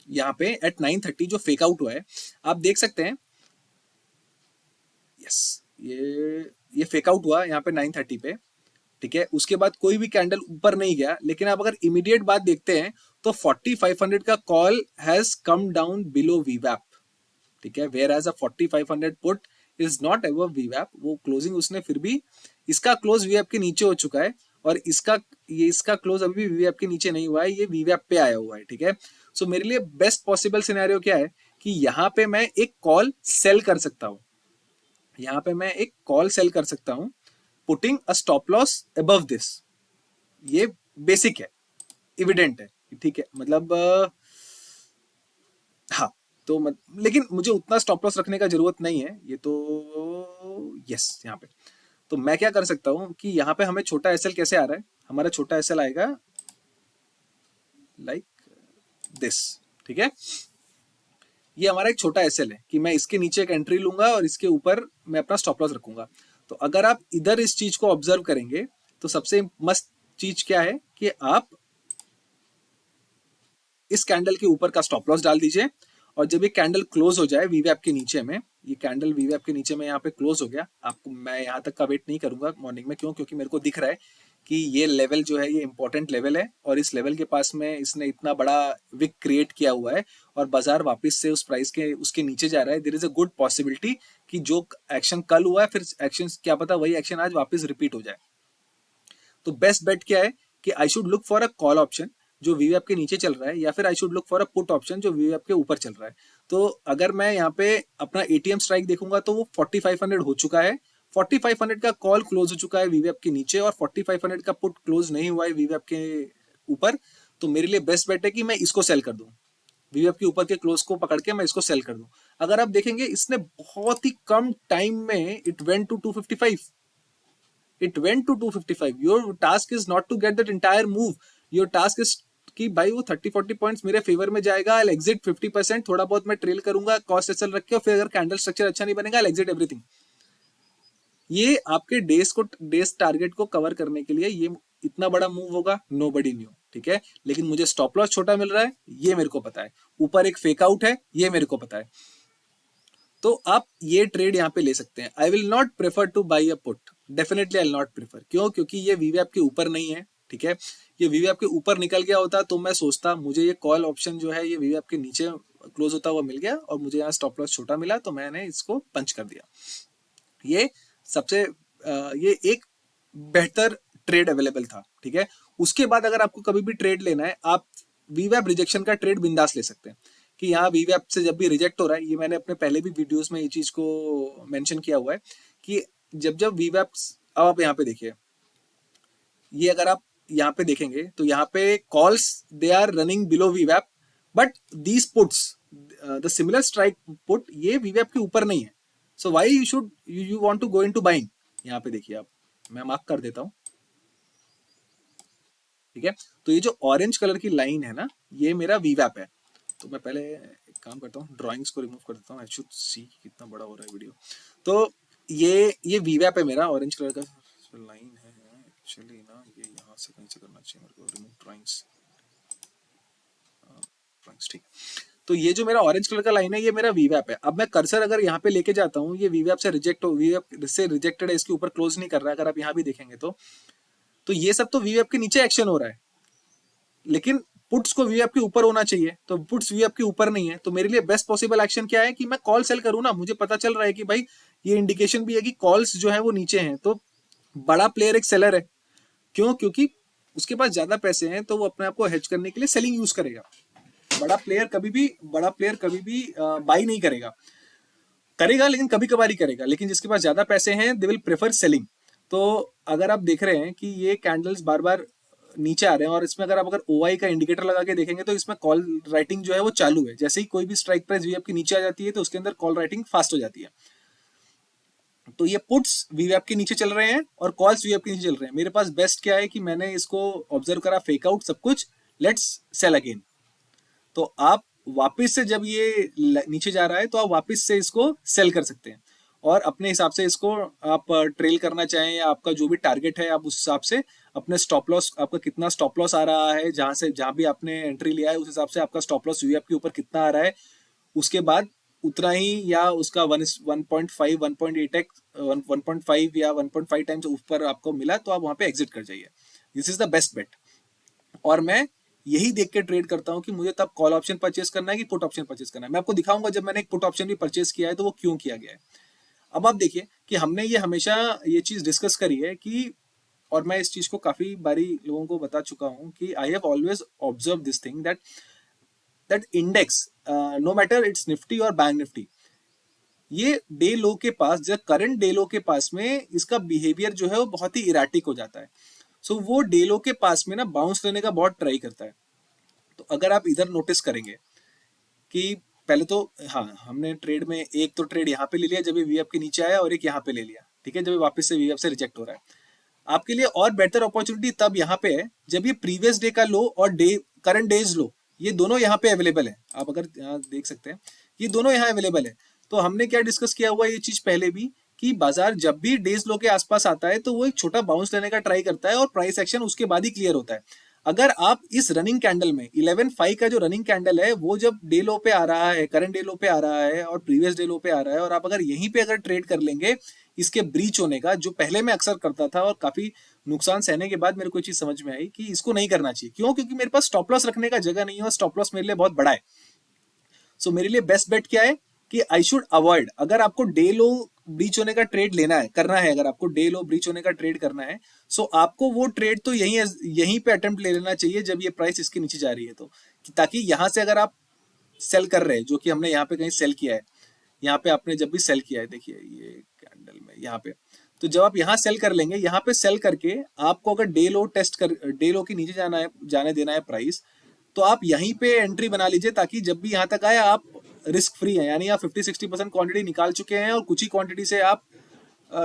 यहाँ पे एट 9:30, जो फेक आउट हुआ है, आप देख सकते हैं, यस, ये फेक आउट हुआ यहाँ पे 9:30 पे, ठीक है। उसके बाद कोई भी कैंडल ऊपर नहीं गया, लेकिन आप अगर इमीडिएट बात देखते हैं तो 4500 का call has come down below वीवैप, ठीक है। Whereas a 4500 put is not ever वीवैप, वो क्लोजिंग उसने फिर भी, इसका क्लोज वीवैप के नीचे हो चुका है, और इसका क्लोज अभी भी वीवैप के नीचे नहीं हुआ है, ये वीवैप पे आया हुआ है, ठीक है। सो मेरे लिए बेस्ट पॉसिबल सिनेरियो क्या है कि यहाँ पे मैं एक कॉल सेल कर सकता हूँ, यहाँ पे मैं एक कॉल सेल कर सकता हूँ, putting a stop loss above this. ये बेसिक है, इविडेंट है, ठीक है। मतलब हाँ, तो लेकिन मुझे उतना स्टॉप लॉस रखने का जरूरत नहीं है, ये तो यस यहाँ पे। तो मैं क्या कर सकता हूँ कि यहाँ पे हमें छोटा एसएल कैसे आ रहा है, हमारा छोटा एसएल आएगा लाइक दिस, ठीक है। ये हमारा एक छोटा एसएल है कि मैं इसके नीचे एक एंट्री लूंगा और इसके ऊपर मैं अपना स्टॉप लॉस रखूंगा। तो अगर आप इधर इस चीज को ऑब्जर्व करेंगे तो सबसे मस्त चीज क्या है कि आप इस कैंडल के ऊपर का स्टॉप लॉस डाल दीजिए, और जब ये कैंडल क्लोज हो जाए वीवैप के नीचे में, ये कैंडल वीवैप के नीचे में यहाँ पे क्लोज हो गया, आपको मैं यहाँ तक का वेट नहीं करूंगा मॉर्निंग में, क्यों? क्योंकि मेरे को दिख रहा है कि ये लेवल जो है ये इंपॉर्टेंट लेवल है, और इस लेवल के पास में इसने इतना बड़ा विक क्रिएट किया हुआ है और बाजार वापस से उस प्राइस के उसके नीचे जा रहा है। There is a good possibility कि जो एक्शन कल हुआ है फिर एक्शन क्या पता वही एक्शन आज वापस रिपीट हो जाए। तो बेस्ट बेट क्या है कि I should look for a call option जो वीवैप के नीचे चल रहा है, या फिर I should look for a put option जो वीवैप के ऊपर चल रहा है। तो अगर मैं यहाँ पे अपना एटीएम स्ट्राइक देखूंगा तो वो 4500 हो चुका है, 4500 का कॉल क्लोज हो चुका है वीवैप के नीचे, और 4500 का पुट क्लोज नहीं हुआ है वीवैप के ऊपर। तो मेरे लिए बेस्ट बेट है कि मैं इसको सेल कर दूं, वीवैप के ऊपर के क्लोज को पकड़ के मैं इसको सेल कर दूं। अगर आप देखेंगे इसने बहुत ही कम टाइम में it went to 255, it went to 255. Your task is not to get that entire move. Your task is कि भाई वो 30-40 पॉइंट्स मेरे फेवर में जाएगा, आई एग्जिट 50%, थोड़ा बहुत मैं ट्रेल करूंगा कॉस्ट एसएल रख के, और फिर अगर कैंडल स्ट्रक्चर अच्छा नहीं बनेगा आई एग्जिट एवरीथिंग। ये आपके डेज टारगेट को कवर करने के लिए ये इतना बड़ा मूव होगा, नोबडी न्यू, ठीक है। लेकिन मुझे स्टॉप लॉस छोटा मिल रहा है ये मेरे को पता है, ऊपर एक फेक आउट है ये मेरे को पता है, तो आप ये ट्रेड यहाँ पे ले सकते हैं। I will not prefer to buy a put, definitely I not prefer. क्यों? क्योंकि ये वीवैप के ऊपर नहीं है, ठीक है। ये वीवैप के ऊपर निकल गया होता तो मैं सोचता मुझे ये कॉल ऑप्शन जो है ये वीवैप के नीचे क्लोज होता हुआ मिल गया और मुझे यहाँ स्टॉप लॉस छोटा मिला तो मैंने इसको पंच कर दिया। ये सबसे ये एक बेहतर ट्रेड अवेलेबल था, ठीक है। उसके बाद अगर आपको कभी भी ट्रेड लेना है आप वीवैप रिजेक्शन का ट्रेड बिंदास ले सकते हैं कि यहाँ वीवैप से जब भी रिजेक्ट हो रहा है, ये मैंने अपने पहले भी वीडियोस में ये चीज को मेंशन किया हुआ है कि जब जब वीवैप, अब आप यहाँ पे देखिए, ये अगर आप यहाँ पे देखेंगे तो यहाँ पे calls they are running below वीवैप, but these puts the similar strike put ये वीवैप के ऊपर नहीं है। So why you should you want to go into buying. यहाँ पे देखिए आप, मैं मार्क कर देता हूँ, ठीक है। तो ये जो ऑरेंज कलर की लाइन है ना ये मेरा वीवैप है। तो मैं पहले एक काम करता हूँ, ड्राइंग्स को रिमूव कर देता हूँ, आई शुड सी कितना बड़ा हो रहा है वीडियो। तो ये वीवैप है मेरा, ऑरेंज कलर का लाइन है एक्चुअली ना, ये यहाँ से कहीं से करना चाहिए मेरे को, रिमूव ड्राइंग्स, ठीक। तो ये जो मेरा ऑरेंज कलर का लाइन है ये मेरा वीवैप है। अब मैं कर्सर अगर यहाँ पे लेके जाता हूँ, ये वीवैप से रिजेक्टेड है, इसके ऊपर क्लोज नहीं कर रहा है। अगर आप यहाँ भी देखेंगे तो ये सब तो वीवैप के नीचे एक्शन हो रहा है, लेकिन पुट्स को वीवैप के ऊपर होना चाहिए, तो पुट्स वीवैप के ऊपर नहीं है। तो मेरे लिए बेस्ट पॉसिबल एक्शन क्या है कि मैं कॉल सेल करूँ ना। मुझे पता चल रहा है कि भाई ये इंडिकेशन भी है कि कॉल्स जो है वो नीचे हैं, तो बड़ा प्लेयर एक सेलर है। क्यों? क्योंकि उसके पास ज्यादा पैसे हैं तो वो अपने आप को हेज करने के लिए सेलिंग यूज करेगा। बड़ा प्लेयर कभी भी बाई नहीं करेगा, लेकिन कभी कभार ही करेगा। लेकिन जिसके पास ज्यादा पैसे हैं दे विल प्रेफर सेलिंग। तो अगर आप देख रहे हैं कि ये कैंडल्स बार बार नीचे आ रहे हैं, और इसमें अगर ओआई का इंडिकेटर लगा के देखेंगे तो इसमें कॉल राइटिंग जो है वो चालू है। जैसे ही कोई भी स्ट्राइक प्राइस वीवैप की नीचे आ जाती है तो उसके अंदर कॉल राइटिंग फास्ट हो जाती है। तो ये पुट्स वीवैप के नीचे चल रहे हैं और कॉल्स वीवैप के नीचे चल रहे हैं। मेरे पास बेस्ट क्या है कि मैंने इसको ऑब्जर्व करा, फेक आउट सब कुछ, लेट्स सेल अगेन। तो आप वापस से जब ये नीचे जा रहा है तो आप वापस से इसको सेल कर सकते हैं, और अपने हिसाब से इसको आप ट्रेल करना चाहें या आपका जो भी टारगेट है आप उस हिसाब से अपने स्टॉप लॉस, आपका कितना स्टॉप लॉस आ रहा है, जहां भी आपने एंट्री लिया है उस हिसाब से आपका स्टॉप लॉस वीवैप के ऊपर कितना आ रहा है, उसके बाद उतना ही या उसका 1.5 1.8x 1.5 या 1.5 टाइम्स ऊपर आपको मिला तो आप वहां पे एग्जिट कर जाइए। दिस इज द बेस्ट बेट। और मैं यही देख के ट्रेड करता हूं कि मुझे तब कॉल ऑप्शन परचेस करना है कि पुट ऑप्शन परचेस करना है। मैं आपको दिखाऊंगा जब मैंने एक पुट ऑप्शन भी परचेस किया है तो वो क्यों किया गया है। अब आप देखिए कि हमने ये हमेशा ये चीज डिस्कस करी है कि, और मैं इस चीज को काफी बारी लोगों को बता चुका हूं कि I have always observe this thing that index no matter it's Nifty और बैंक निफ्टी, ये डे लो के पास, जब करंट डे लो के पास में इसका बिहेवियर जो है वो बहुत ही इराटिक हो जाता है। सो वो डे लो के पास में ना बाउंस लेने का बहुत ट्राई करता है। तो अगर आप इधर नोटिस करेंगे कि पहले तो हाँ हमने ट्रेड में एक तो ट्रेड यहाँ पे ले लिया जब ये वीएफ के नीचे आया, और एक यहाँ पे ले लिया, ठीक है, जब ये वापस से वीएफ से रिजेक्ट हो रहा है। आपके लिए और बेटर अपॉर्चुनिटी तब यहाँ पे है जब ये प्रीवियस डे का लो और डे करंट डेज लो ये दोनों यहाँ पे अवेलेबल है। आप अगर यहाँ देख सकते हैं ये दोनों यहाँ अवेलेबल है। तो हमने क्या डिस्कस किया हुआ ये चीज पहले भी कि बाजार जब भी डेज लो के आसपास आता है तो वो एक छोटा बाउंस लेने का ट्राई करता है और प्राइस एक्शन उसके बाद ही क्लियर होता है। अगर आप इस रनिंग कैंडल में 11.5 का जो रनिंग कैंडल है वो जब डे लो पे आ रहा है, करंट डे लो पे आ रहा है और प्रीवियस डे लो पे आ रहा है, और आप अगर यहीं पे अगर ट्रेड कर लेंगे इसके ब्रीच होने का, जो पहले मैं अक्सर करता था और काफी नुकसान सहने के बाद मेरे को चीज समझ में आई कि इसको नहीं करना चाहिए। क्यों? क्योंकि मेरे पास स्टॉप लॉस रखने का जगह नहीं है और स्टॉप लॉस मेरे लिए बहुत बड़ा है। सो मेरे लिए बेस्ट बेट क्या है कि आई शुड अवॉइड, अगर आपको डे लो ब्रीच होने का ट्रेड लेना है, करना है, अगर आपको डे लो ब्रीच होने का ट्रेड करना है, सो आपको वो ट्रेड तो यहीं पे अटेम्प्ट ले लेना चाहिए जब ये प्राइस इसके नीचे जा रही है, तो ताकि यहां से अगर आप सेल कर रहे हैं, जो कि हमने यहाँ पे कहीं सेल किया है, यहाँ पे आपने जब भी सेल किया है, देखिए ये कैंडल में यहाँ पे, तो जब आप यहाँ सेल कर लेंगे, यहाँ पे सेल करके आपको अगर डे लो टेस्ट कर, डे लो के नीचे जाना है, जाने देना है प्राइस, तो आप यहीं पे एंट्री बना लीजिए ताकि जब भी यहाँ तक आए आप रिस्क फ्री हैं, यानी आप 50-60% क्वांटिटी निकाल चुके हैं और कुछ ही क्वांटिटी से आप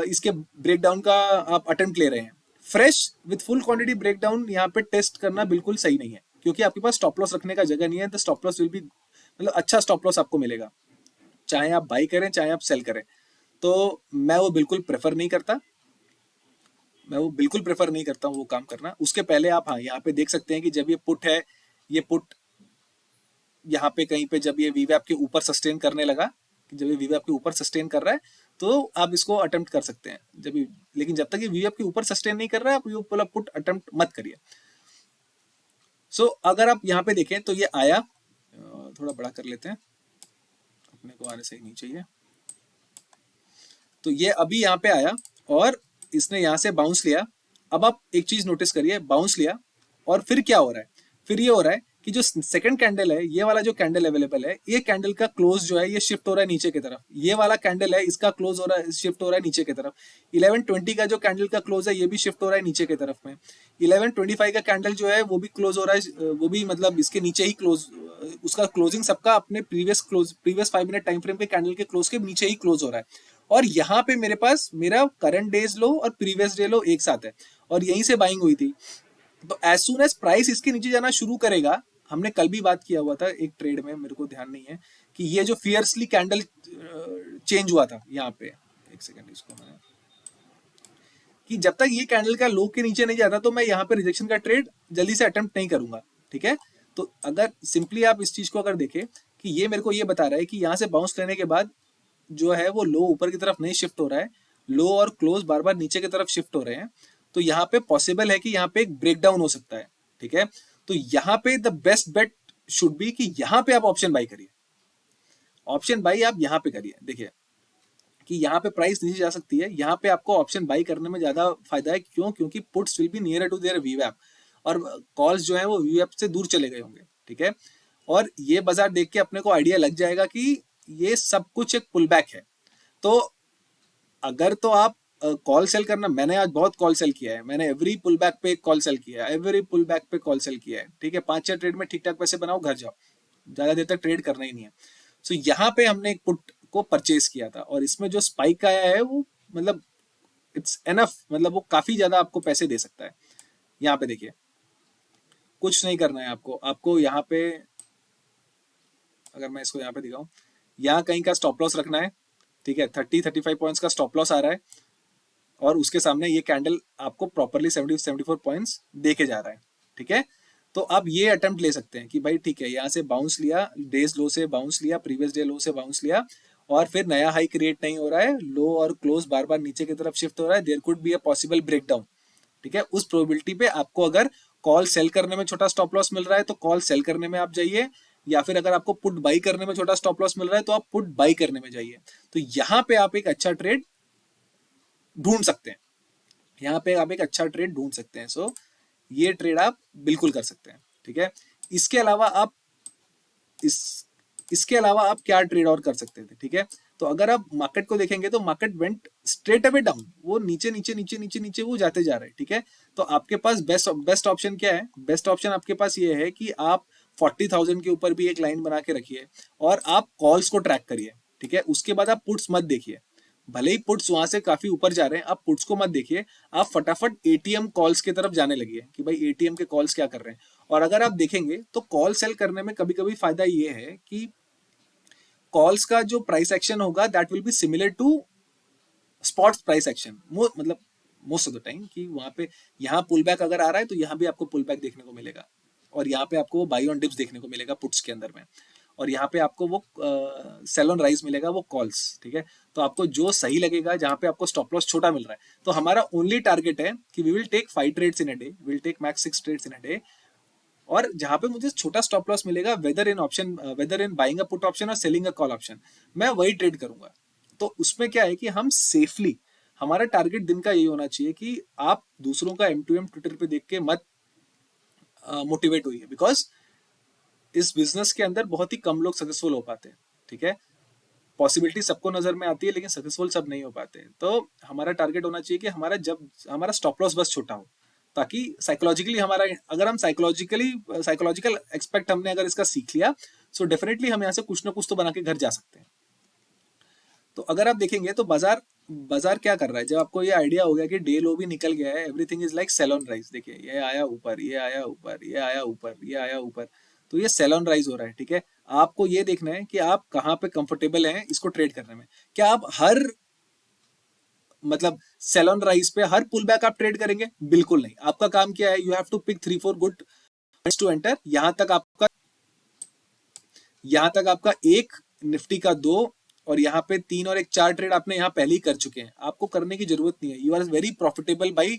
इसके ब्रेकडाउन का आप अटेम्प्ट ले रहे हैं। Fresh with full quantity breakdown यहाँ पे टेस्ट करना बिल्कुल सही नहीं है, क्योंकि आपके पास स्टॉप लॉस रखने का जगह नहीं है। तो स्टॉप लॉस विल बी, मतलब अच्छा स्टॉप लॉस आपको मिलेगा, चाहे आप बाई करें चाहे आप सेल करें। तो मैं वो बिल्कुल प्रेफर नहीं करता, मैं वो बिल्कुल प्रेफर नहीं करता हूँ वो काम करना। उसके पहले आप, हाँ, यहाँ पे देख सकते हैं कि जब ये पुट है, ये पुट यहाँ पे कहीं पे जब ये वीवैप के ऊपर सस्टेन करने लगा, जब ये वीवैप के ऊपर सस्टेन कर रहा है तो आप इसको अटेम्प्ट कर सकते हैं जब ये, लेकिन जब तक ये वीवैप के ऊपर सस्टेन नहीं कर रहा है आप ये वाला पुट अटेम्प्ट मत करिए। सो अगर आप यहाँ पे देखें तो ये आया, थोड़ा बड़ा कर लेते हैं, अपने को आने से ही नहीं चाहिए, तो ये अभी यहाँ पे आया और इसने यहाँ से बाउंस लिया। अब आप एक चीज नोटिस करिए, बाउंस लिया और फिर क्या हो रहा है, फिर ये हो रहा है कि जो सेकंड कैंडल है, ये वाला जो कैंडल अवेलेबल है, ये कैंडल का क्लोज जो है ये शिफ्ट हो रहा है नीचे की तरफ। ये वाला कैंडल है, इसका क्लोज हो रहा है, शिफ्ट हो रहा है नीचे की तरफ। 11:20 का जो कैंडल का क्लोज है ये भी शिफ्ट हो रहा है नीचे की तरफ में। 11:25 का कैंडल जो है वो भी क्लोज हो रहा है, वो भी मतलब इसके नीचे ही क्लोज, उसका क्लोजिंग सबका अपने प्रीवियस 5 मिनट टाइम फ्रेम के कैंडल के क्लोज के नीचे ही क्लोज हो रहा है। और यहाँ पे मेरे पास मेरा करंट डेज लो और प्रीवियस डे लो एक साथ है और यहीं से बाइंग हुई थी। तो एज सुन एज प्राइस इसके नीचे जाना शुरू करेगा, हमने कल भी बात किया हुआ था एक ट्रेड में, मेरे को ध्यान नहीं है, कि ये जो फियर्सली कैंडल चेंज हुआ था यहाँ पे, एक सेकंड इसको मैं, कि जब तक ये कैंडल का लो के नीचे नहीं जाता तो मैं यहाँ पे रिजेक्शन का ट्रेड जल्दी से अटेम्प्ट नहीं करूंगा। ठीक है, तो अगर सिंपली आप इस चीज को अगर देखें कि ये मेरे को ये बता रहा है कि यहाँ से बाउंस लेने के बाद जो है वो लो ऊपर की तरफ नहीं शिफ्ट हो रहा है, लो और क्लोज बार बार नीचे की तरफ शिफ्ट हो रहे हैं, तो यहाँ पे पॉसिबल है कि यहाँ पे एक ब्रेकडाउन हो सकता है। ठीक है, तो यहाँ पे the best bat should be कि यहाँ पे आप ऑप्शन बाई करिए, ऑप्शन बाई आप यहाँ पे करिए। देखिए कि यहाँ पे प्राइस नीचे जा सकती है, यहाँ पे आपको ऑप्शन बाई करने में ज्यादा फायदा है। क्यों? क्योंकि puts will be near to their वीवैप और कॉल्स जो है वो वीवैप से दूर चले गए होंगे। ठीक है, और ये बाजार देख के अपने को आइडिया लग जाएगा कि ये सब कुछ एक पुल बैक है। तो अगर तो आप कॉल सेल करना, मैंने आज बहुत कॉल सेल किया है, मैंने एवरी पुल बैक पे कॉल सेल किया है, एवरी पुल बैक पे कॉल सेल किया है। ठीक है, 5-6 ट्रेड में ठीक ठाक पैसे बनाओ, घर जाओ, ज्यादा देर तक ट्रेड करना ही नहीं है। सो यहाँ पे हमने एक पुट को परचेज किया था और इसमें जो स्पाइक आया है वो मतलब इट्स एनफ, मतलब वो काफी ज्यादा आपको पैसे दे सकता है। यहाँ पे देखिए कुछ नहीं करना है आपको, आपको यहाँ पे अगर मैं इसको यहाँ पे दिखाऊं, यहाँ कहीं का स्टॉप लॉस रखना है। ठीक है, 30-35 पॉइंट्स का स्टॉप लॉस आ रहा है और उसके सामने ये कैंडल आपको प्रॉपरली 70-74 पॉइंट्स दे के जा रहा है। ठीक है, तो आप ये अटेम्प्ट ले सकते हैं कि भाई ठीक है, यहाँ से बाउंस लिया, डेज लो से बाउंस लिया, प्रीवियस डे लो से बाउंस लिया और फिर नया हाई क्रिएट नहीं हो रहा है, लो और क्लोज बार बार नीचे की तरफ शिफ्ट हो रहा है, there could be a possible breakdown. ठीक है, उस प्रोबेबिलिटी पे आपको अगर कॉल सेल करने में छोटा स्टॉप लॉस मिल रहा है तो कॉल सेल करने में आप जाइए, या फिर अगर आपको पुट बाई करने में छोटा स्टॉप लॉस मिल रहा है तो आप पुट बाई करने में जाइए। तो यहाँ पे आप एक अच्छा ट्रेड ढूंढ सकते हैं, यहाँ पे आप एक अच्छा ट्रेड ढूंढ सकते हैं। सो ये ट्रेड आप बिल्कुल कर सकते हैं। ठीक है, इसके अलावा आप इस इसके अलावा आप क्या ट्रेड और कर सकते थे? ठीक है, तो अगर आप मार्केट को देखेंगे तो market went straight away down, वो नीचे नीचे नीचे नीचे नीचे वो जाते जा रहे हैं। ठीक है, तो आपके पास बेस्ट ऑप्शन क्या है? बेस्ट ऑप्शन आपके पास ये है कि आप 40,000 के ऊपर भी एक लाइन बना के रखिए और आप कॉल्स को ट्रैक करिए। ठीक है, उसके बाद आप पुट्स मत देखिए, भले ही पुट्स वहां से काफी ऊपर जा रहे हैं, आप पुट्स को मत देखिए, आप फटाफट एटीएम कॉल्स की तरफ जाने लगिए कि भाई एटीएम के कॉल्स क्या कर रहे हैं। और अगर आप देखेंगे तो कॉल सेल करने में कभी कभी फायदा ये है कि कॉल्स का जो प्राइस एक्शन होगा that will be similar to spot price action, मतलब मोस्ट ऑफ द टाइम कि वहां पे यहाँ पुल बैक अगर आ रहा है तो यहाँ भी आपको पुल बैक देखने को मिलेगा, और यहाँ पे आपको बाई ऑन डिप्स देखने को मिलेगा पुट्स के अंदर में, और यहाँ पे आपको वो सेल ऑन राइज मिलेगा वो कॉल्स, ठीक है। तो आपको जो सही लगेगा, जहाँ पे आपको स्टॉप लॉस छोटा मिल रहा है, तो हमारा ओनली टारगेट है कि we will take 5 trades in a day, will take max 6 trades in a day, और जहां पे मुझे छोटा स्टॉप लॉस मिलेगा, whether in buying a put option और सेलिंग अ कॉल ऑप्शन, मैं वही ट्रेड करूंगा। तो उसमें क्या है कि हम सेफली, हमारा टारगेट दिन का यही होना चाहिए कि आप दूसरों का M2M ट्विटर पे देख के मत मोटिवेट हुई है, बिकॉज इस बिजनेस के अंदर बहुत ही कम लोग सक्सेसफुल हो पाते हैं, ठीक है। पॉसिबिलिटी सबको नजर में आती है, लेकिन सक्सेसफुल सब नहीं हो पाते हैं। तो हमारा टारगेट होना चाहिए कि हमारा स्टॉप लॉस बस छोटा हो, ताकि साइकोलॉजिकली हमारा, अगर हम साइकोलॉजिकल एक्सपेक्ट हमने अगर इसका सीख लिया, सो डेफिनेटली हम यहाँ से कुछ ना कुछ तो बना के घर जा सकते हैं। तो अगर आप देखेंगे तो बाजार बाजार क्या कर रहा है, जब आपको ये आइडिया हो गया कि डे लो भी निकल गया है, everything is like sell on rise, देखिए ये आया ऊपर, ये आया ऊपर, ये आया ऊपर, ये आया ऊपर, तो ये सेल ऑन राइज हो रहा है, ठीक है। आपको ये देखना है कि आप कहाँ पे कंफर्टेबल हैं इसको ट्रेड करने में। क्या आप हर, मतलब सेल ऑन राइज पे हर पुल बैक आप ट्रेड करेंगे? बिल्कुल नहीं। आपका काम क्या है, you have to pick 3-4 good to enter. यहां तक आपका एक निफ्टी का दो, और यहाँ पे 3 और एक 4 ट्रेड आपने यहाँ पहले ही कर चुके हैं, आपको करने की जरूरत नहीं है। You are very profitable by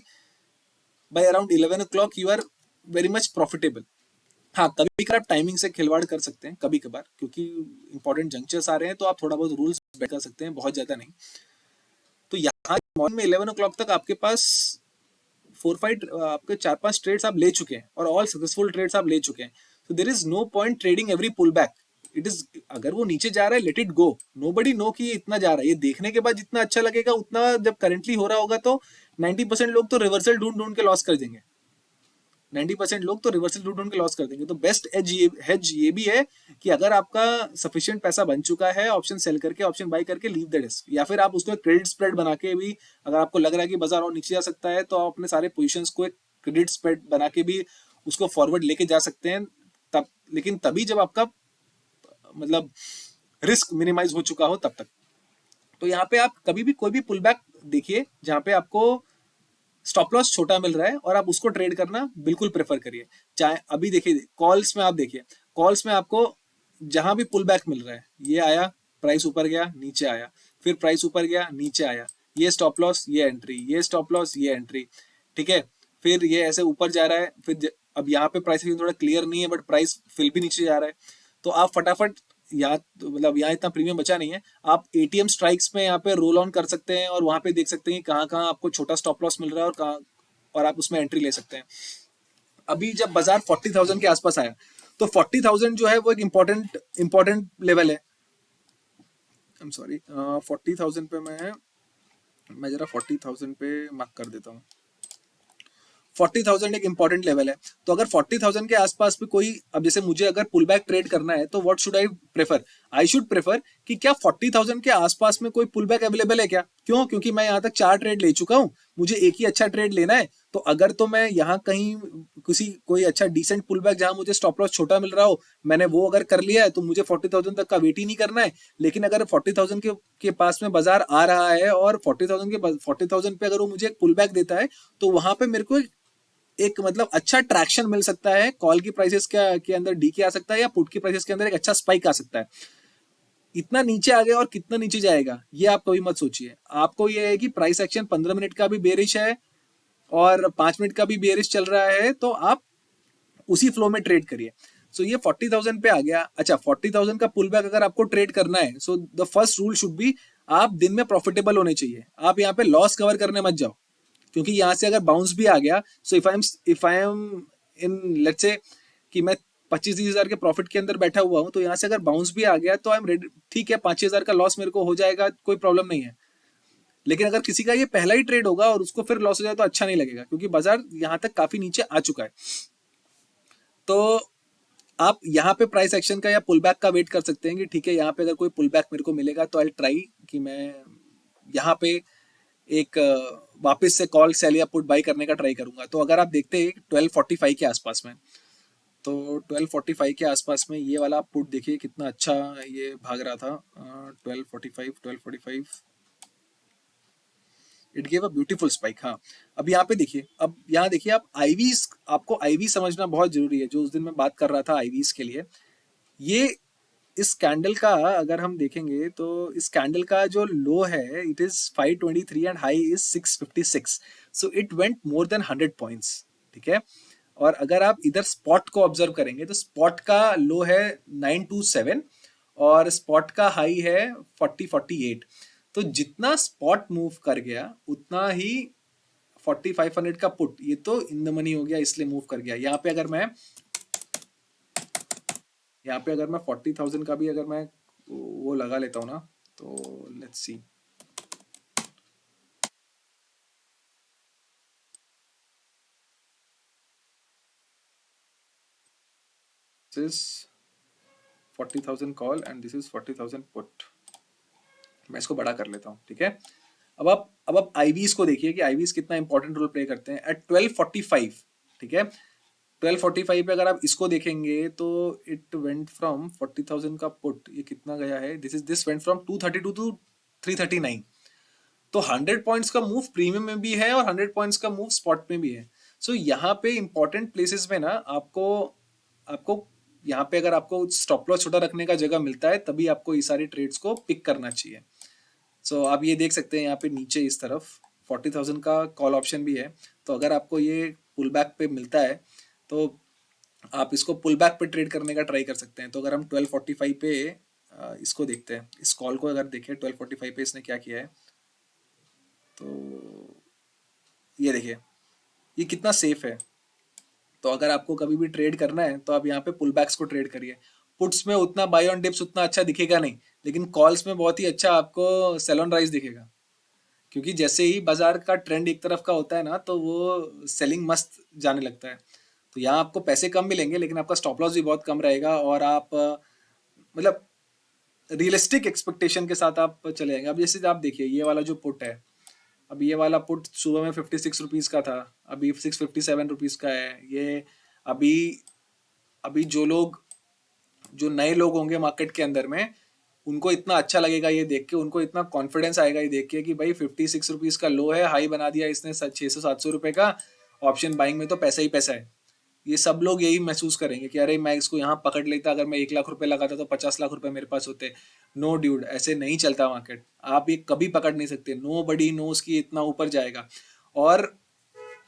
around 11 o'clock, you are very much profitable. हाँ, कभी कभार आप टाइमिंग से खिलवाड़ कर सकते हैं, कभी कभार, क्योंकि इंपॉर्टेंट जंक्चर्स आ रहे हैं तो आप थोड़ा बहुत रूल्स ब्रेक कर सकते हैं, बहुत ज्यादा नहीं। तो यहाँ मॉर्निंग में 11 o'clock तक आपके पास 4-5 आपके 4-5 ट्रेड्स आप ले चुके हैं, और ऑल सक्सेसफुल ट्रेड्स आप ले चुके हैं। तो there is no point trading every pull back. It is, अगर वो नीचे जा रहा है, let it go. Nobody know कि ये इतना जा रहा है। ये देखने के बाद जितना अच्छा लगेगा, उतना जब करंटली हो रहा होगा तो 90% लोग तो रिवर्सल ढूंढ ढूंढ के लॉस कर देंगे। 90% लोग तो रिवर्सल ढूंढ ढूंढ के लॉस कर देंगे। तो बेस्ट हेज ये भी है कि अगर आपका सफिशिएंट पैसा बन चुका है, ऑप्शन सेल करके, ऑप्शन बाई करके लीव द डिस्क, या फिर आप उसमें क्रेडिट स्प्रेड बना के भी, अगर आपको लग रहा है कि बाजार और नीचे जा सकता है, तो आप अपने सारे पोजीशंस को एक क्रेडिट स्प्रेड बना के भी उसको फॉरवर्ड लेके जा सकते हैं। तब, लेकिन तभी जब आपका, मतलब रिस्क मिनिमाइज हो चुका हो, तब तक। तो यहाँ पे आप कभी भी कोई भी पुल बैक देखिए जहाँ पे आपको स्टॉप लॉस छोटा मिल रहा है, और आप उसको ट्रेड करना बिल्कुल प्रेफर करिए। चाहे अभी देखिए कॉल्स में, आप देखिए कॉल्स में आपको जहां भी पुल बैक मिल रहा है, ये आया, प्राइस ऊपर गया, नीचे आया, फिर प्राइस ऊपर गया, नीचे आया, ये स्टॉप लॉस, ये एंट्री, ये स्टॉप लॉस, ये एंट्री, ठीक है। फिर ये ऐसे ऊपर जा रहा है, अब यहाँ पे प्राइस थोड़ा क्लियर नहीं है, बट प्राइस फिर भी नीचे जा रहा है। तो आप फटाफट, यहाँ तो मतलब यहाँ इतना प्रीमियम बचा नहीं है, आप एटीएम स्ट्राइक्स में यहाँ पे रोल ऑन कर सकते हैं, और वहां पे देख सकते हैं कहाँ कहाँ आपको छोटा स्टॉप लॉस मिल रहा है, और कहाँ, और आप उसमें एंट्री ले सकते हैं। अभी जब बाजार 40,000 के आसपास आया, तो 40,000 जो है वो एक इम्पोर्टेंट लेवल है। आई एम सॉरी, 40,000 पे मैं जरा 40,000 पे मार्क कर देता हूँ। 40,000 एक इंपॉर्टेंट लेवल है। तो अगर 40,000 के आसपास भी कोई, अब जैसे मुझे अगर पुल बैक ट्रेड करना है, तो what should I prefer? I should prefer कि क्या 40,000 के आसपास में कोई पुल बैक अवेलेबल है क्या? क्यों? क्योंकि मैं यहाँ तक 4 ट्रेड ले चुका हूँ, मुझे एक ही अच्छा ट्रेड लेना है। तो अगर तो मैं यहाँ कहीं कोई अच्छा डिसेंट पुल बैक जहां मुझे स्टॉप लॉस छोटा मिल रहा हो, मैंने वो अगर कर लिया है, तो मुझे 40,000 तक का वेट ही नहीं करना है। लेकिन अगर 40,000 के पास में बाजार आ रहा है, और 40,000 पे अगर वो मुझे एक पुल बैक देता है, तो वहां पे मेरे को एक, मतलब अच्छा ट्रैक्शन मिल सकता है। कॉल की प्राइसेस के अंदर डी के आ सकता है, या पुट की प्राइसेस के अंदर एक अच्छा स्पाइक आ सकता है। इतना नीचे आ गया और कितना नीचे जाएगा, ये आप कभी मत सोचिए। आपको ये है कि प्राइस एक्शन 15 मिनट का भी बेरिश है, और 5 मिनट का भी बेरिश चल रहा है, तो आप उसी फ्लो में ट्रेड करिए। सो ये 40,000 पे आ गया। अच्छा, 40,000 का पुल बैक अगर आपको ट्रेड करना है, so the first rule should be, आप दिन में प्रॉफिटेबल होने चाहिए। आप यहाँ पे लॉस कवर करने मत जाओ, क्योंकि यहाँ से अगर बाउंस भी आ गया, so if I M in, let's say कि मैं 25-30 हजार के प्रॉफिट के अंदर बैठा हुआ हूँ, तो यहाँ से अगर बाउंस भी आ गया, तो आई एम रेडी, ठीक है, 5-6 हजार का लॉस मेरे को हो जाएगा, कोई प्रॉब्लम नहीं है। लेकिन अगर किसी का ये पहला ही ट्रेड होगा और उसको फिर लॉस हो जाए, तो अच्छा नहीं लगेगा, क्योंकि बाजार यहाँ तक काफी नीचे आ चुका है। तो आप यहाँ पे प्राइस एक्शन का या पुल बैक का वेट कर सकते हैं कि ठीक है, यहाँ पे अगर कोई पुल बैक मेरे को मिलेगा, तो आई ट्राई कि मैं यहाँ पे एक वापस से कॉल, सेल या पुट बाई करने का ट्राई करूंगा। तो अगर आप देखते हैं 12:45 के आसपास में, तो 12:45 के आसपास में ये वाला पुट देखिए कितना अच्छा ये भाग रहा था। 12:45, 12:45, it gave a beautiful spike. हाँ, अब यहाँ पे देखिए, अब यहाँ देखिए आप आईवीज, आपको आईवी समझना बहुत जरूरी है, जो उस दिन मैं बात कर रहा था आईवीज के लिए। ये इस कैंडल का अगर हम देखेंगे तो इस कैंडल का जो लो है it is 523 and high is 656, so it went more than 100 points. ठीक है, और अगर आप इधर स्पॉट को ऑब्जर्व करेंगे तो स्पॉट का लो है 927 और स्पॉट का हाई है 4048। तो जितना स्पॉट मूव कर गया उतना ही 4500 का पुट, ये तो इन द मनी हो गया इसलिए मूव कर गया। यहाँ पे अगर मैं 40,000 का भी अगर मैं वो लगा लेता हूँ ना, तो let's see, this is 40,000 call and this is 40,000 put. मैं इसको बड़ा कर लेता हूँ। ठीक है, अब आप आईवीज को देखिए कि आईवीज कितना इंपॉर्टेंट रोल प्ले करते हैं एट 1245। ठीक है, 1245 पे अगर आप इसको देखेंगे तो इट वेंट फ्रॉम 40,000 का पुट, ये कितना गया है, दिस वेंट फ्रॉम 232 टू 339। तो 100 पॉइंट्स का मूव प्रीमियम में भी है और 100 पॉइंट्स का मूव स्पॉट में भी है। सो यहाँ पे इंपॉर्टेंट प्लेसेस में ना आपको आपको यहाँ पे अगर आपको स्टॉप लॉस छोटा रखने का जगह मिलता है तभी आपको ये सारी ट्रेड्स को पिक करना चाहिए। सो आप ये देख सकते हैं यहाँ पे नीचे इस तरफ 40,000 का कॉल ऑप्शन भी है। तो अगर आपको ये पुल बैक पे मिलता है तो आप इसको पुल बैक पे ट्रेड करने का ट्राई कर सकते हैं। तो अगर हम 1245 पे इसको देखते हैं, इस कॉल को अगर देखें 1245 पे इसने क्या किया है, तो ये देखिए ये कितना सेफ है। तो अगर आपको कभी भी ट्रेड करना है तो आप यहाँ पे पुल बैक्स को ट्रेड करिए। पुट्स में उतना बाय ऑन डिप्स उतना अच्छा दिखेगा नहीं, लेकिन कॉल्स में बहुत ही अच्छा आपको सेल ऑन राइज दिखेगा, क्योंकि जैसे ही बाजार का ट्रेंड एक तरफ का होता है ना तो वो सेलिंग मस्त जाने लगता है। तो यहाँ आपको पैसे कम मिलेंगे लेकिन आपका स्टॉप लॉस भी बहुत कम रहेगा और आप मतलब रियलिस्टिक एक्सपेक्टेशन के साथ आप चले जाएंगे। अब जैसे आप देखिए ये वाला जो पुट है, अब ये वाला पुट सुबह में 56 रुपीज़ का था, अभी 657 रुपीज़ का है। ये अभी अभी जो नए लोग होंगे मार्केट के अंदर में, उनको इतना अच्छा लगेगा ये देख के, उनको इतना कॉन्फिडेंस आएगा ये देख के कि भाई 56 रुपीज़ का लो है, हाई बना दिया इसने 600-700 रुपये का, ऑप्शन बाइंग में तो पैसा ही पैसा है। ये सब लोग यही महसूस करेंगे कि अरे मैं इसको यहाँ पकड़ लेता, अगर मैं 1 लाख रुपए लगाता तो 50 लाख रुपए मेरे पास होते। नो ड्यूड, ऐसे नहीं चलता मार्केट, आप ये कभी पकड़ नहीं सकते। नो बडी नोस कि इतना ऊपर जाएगा। और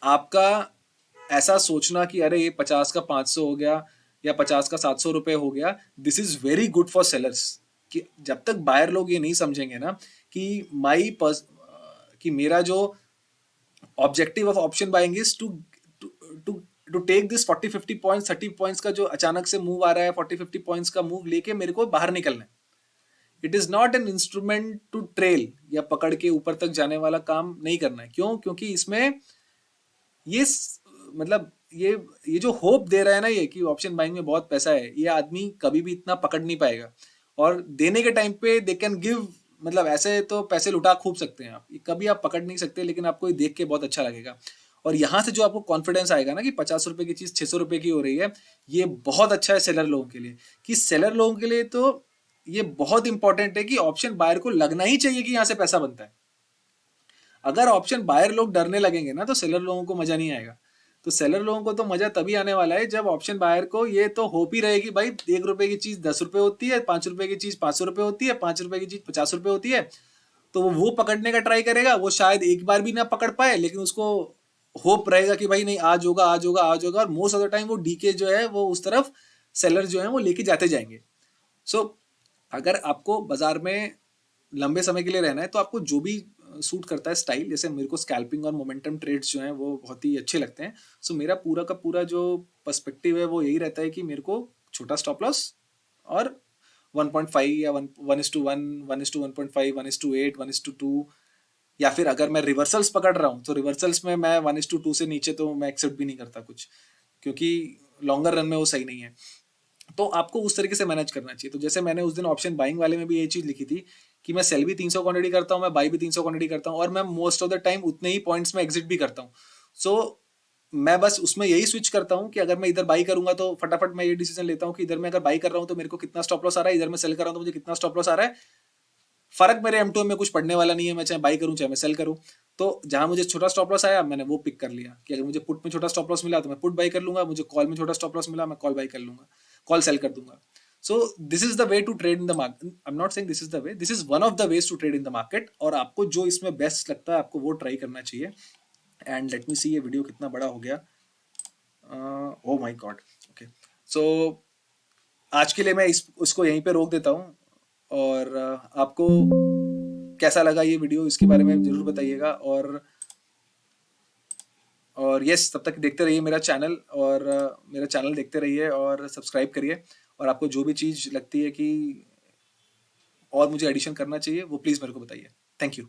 आपका ऐसा सोचना कि अरे ये 50 का 500 हो गया या 50 का 700 रुपये हो गया, this is very good for sellers. कि जब तक बायर लोग ये नहीं समझेंगे ना कि कि मेरा जो objective of option buying is to to to take this 40-50 points 30 points का जो अचानक से मूव आ रहा है, 40-50 पॉइंट्स का मूव लेके मेरे को बाहर निकलना है। It is not an instrument to trail या पकड़ के ऊपर तक जाने वाला काम नहीं करना है। क्यों? क्योंकि इसमें ये मतलब ये जो होप दे रहा है ना ये कि ऑप्शन बाइंग में बहुत पैसा है, ये आदमी कभी भी इतना पकड़ नहीं पाएगा। और देने के टाइम पे दे कैन गिव, मतलब ऐसे तो पैसे लुटा खूब सकते हैं आप, ये कभी आप पकड़ नहीं सकते, लेकिन आपको ये देख के बहुत अच्छा लगेगा। और यहाँ से जो आपको कॉन्फिडेंस आएगा ना कि 50 रुपए की चीज 600 रुपए की हो रही है, ये बहुत अच्छा है सेलर लोगों के लिए। कि सेलर लोगों के लिए तो ये बहुत इंपॉर्टेंट है कि ऑप्शन बायर को लगना ही चाहिए कि यहाँ से पैसा बनता है। अगर ऑप्शन बायर लोग डरने लगेंगे ना तो सेलर लोगों को मजा नहीं आएगा। तो सेलर लोगों को तो मजा तभी आने वाला है जब ऑप्शन बायर को ये तो होप ही रहेगी भाई 1 रुपए की चीज 10 रुपए होती है, 5 रुपए की चीज 500 रुपए होती है, 5 रुपए की चीज 50 रुपए होती है। तो वो पकड़ने का ट्राई करेगा, वो शायद एक बार भी ना पकड़ पाए, लेकिन उसको होप रहेगा कि भाई नहीं आज होगा आज होगा आज होगा। और मोस्ट ऑफ द टाइम वो डीके जो है वो उस तरफ सेलर जो है वो लेके जाते जाएंगे। सो अगर आपको बाजार में लंबे समय के लिए रहना है तो आपको जो भी सूट करता है स्टाइल, जैसे मेरे को स्कैल्पिंग और मोमेंटम ट्रेड्स जो हैं वो बहुत ही अच्छे लगते हैं। सो मेरा पूरा का पूरा जो पर्सपेक्टिव है वो यही रहता है कि मेरे को छोटा स्टॉप लॉस और 1.5 या 1:1 1:1.5 1:8 1:2, या फिर अगर मैं रिवर्सल्स पकड़ रहा हूँ तो रिवर्सल्स में मैं 1:2 से नीचे तो मैं एक्सेप्ट भी नहीं करता कुछ, क्योंकि लॉन्गर रन में वो सही नहीं है। तो आपको उस तरीके से मैनेज करना चाहिए। तो जैसे मैंने उस दिन ऑप्शन बाइंग वाले में भी ये चीज लिखी थी कि मैं सेल भी 300 क्वांटिटी करता हूँ, मैं बाई भी 300 क्वांटिटी करता हूँ, और मैं मोस्ट ऑफ द टाइम उतने ही पॉइंट्स में एग्जिट भी करता हूँ। सो मैं बस उसमें यही स्विच करता हूँ कि अगर मैं इधर बाई करूंगा तो फटाफट मैं ये डिसीजन लेता हूँ कि इधर मैं अगर बाई कर रहा हूँ तो मेरे को कितना स्टॉप लॉस आ रहा है, इधर मैं सेल कर रहा हूँ तो मुझे कितना स्टॉप लॉस आ रहा है। फर्क मेरे M2M में कुछ पड़ने वाला नहीं है, मैं चाहे बाई करूँ चाहे मैं सेल करूँ। तो जहां मुझे छोटा स्टॉप लॉस आया मैंने वो पिक कर लिया कि अगर मुझे पुट में छोटा स्टॉप लॉस मिला तो मैं पुट बाई कर लूंगा, मुझे कॉल में छोटा स्टॉप लॉस मिला मैं कॉल बाई कर लूंगा, कॉल सेल कर दूंगा. So this is the way to trade in the market. I am not saying this is the way, this is one of the ways to trade in the market. और आपको जो इसमें best लगता है आपको वो ट्राई करना चाहिए. एंड लेट मी सी ये वीडियो कितना बड़ा हो गया. Oh my God. ओके, सो आज के लिए मैं उसको यहीं पे रोक देता हूँ. और आपको कैसा लगा ये वीडियो इसके बारे में जरूर बताइएगा. और यस, तब तक देखते रहिए मेरा चैनल. और मेरा चैनल देखते रहिए और सब्सक्राइब करिए. और आपको जो भी चीज़ लगती है कि और मुझे एडिशन करना चाहिए वो प्लीज़ मेरे को बताइए. Thank you.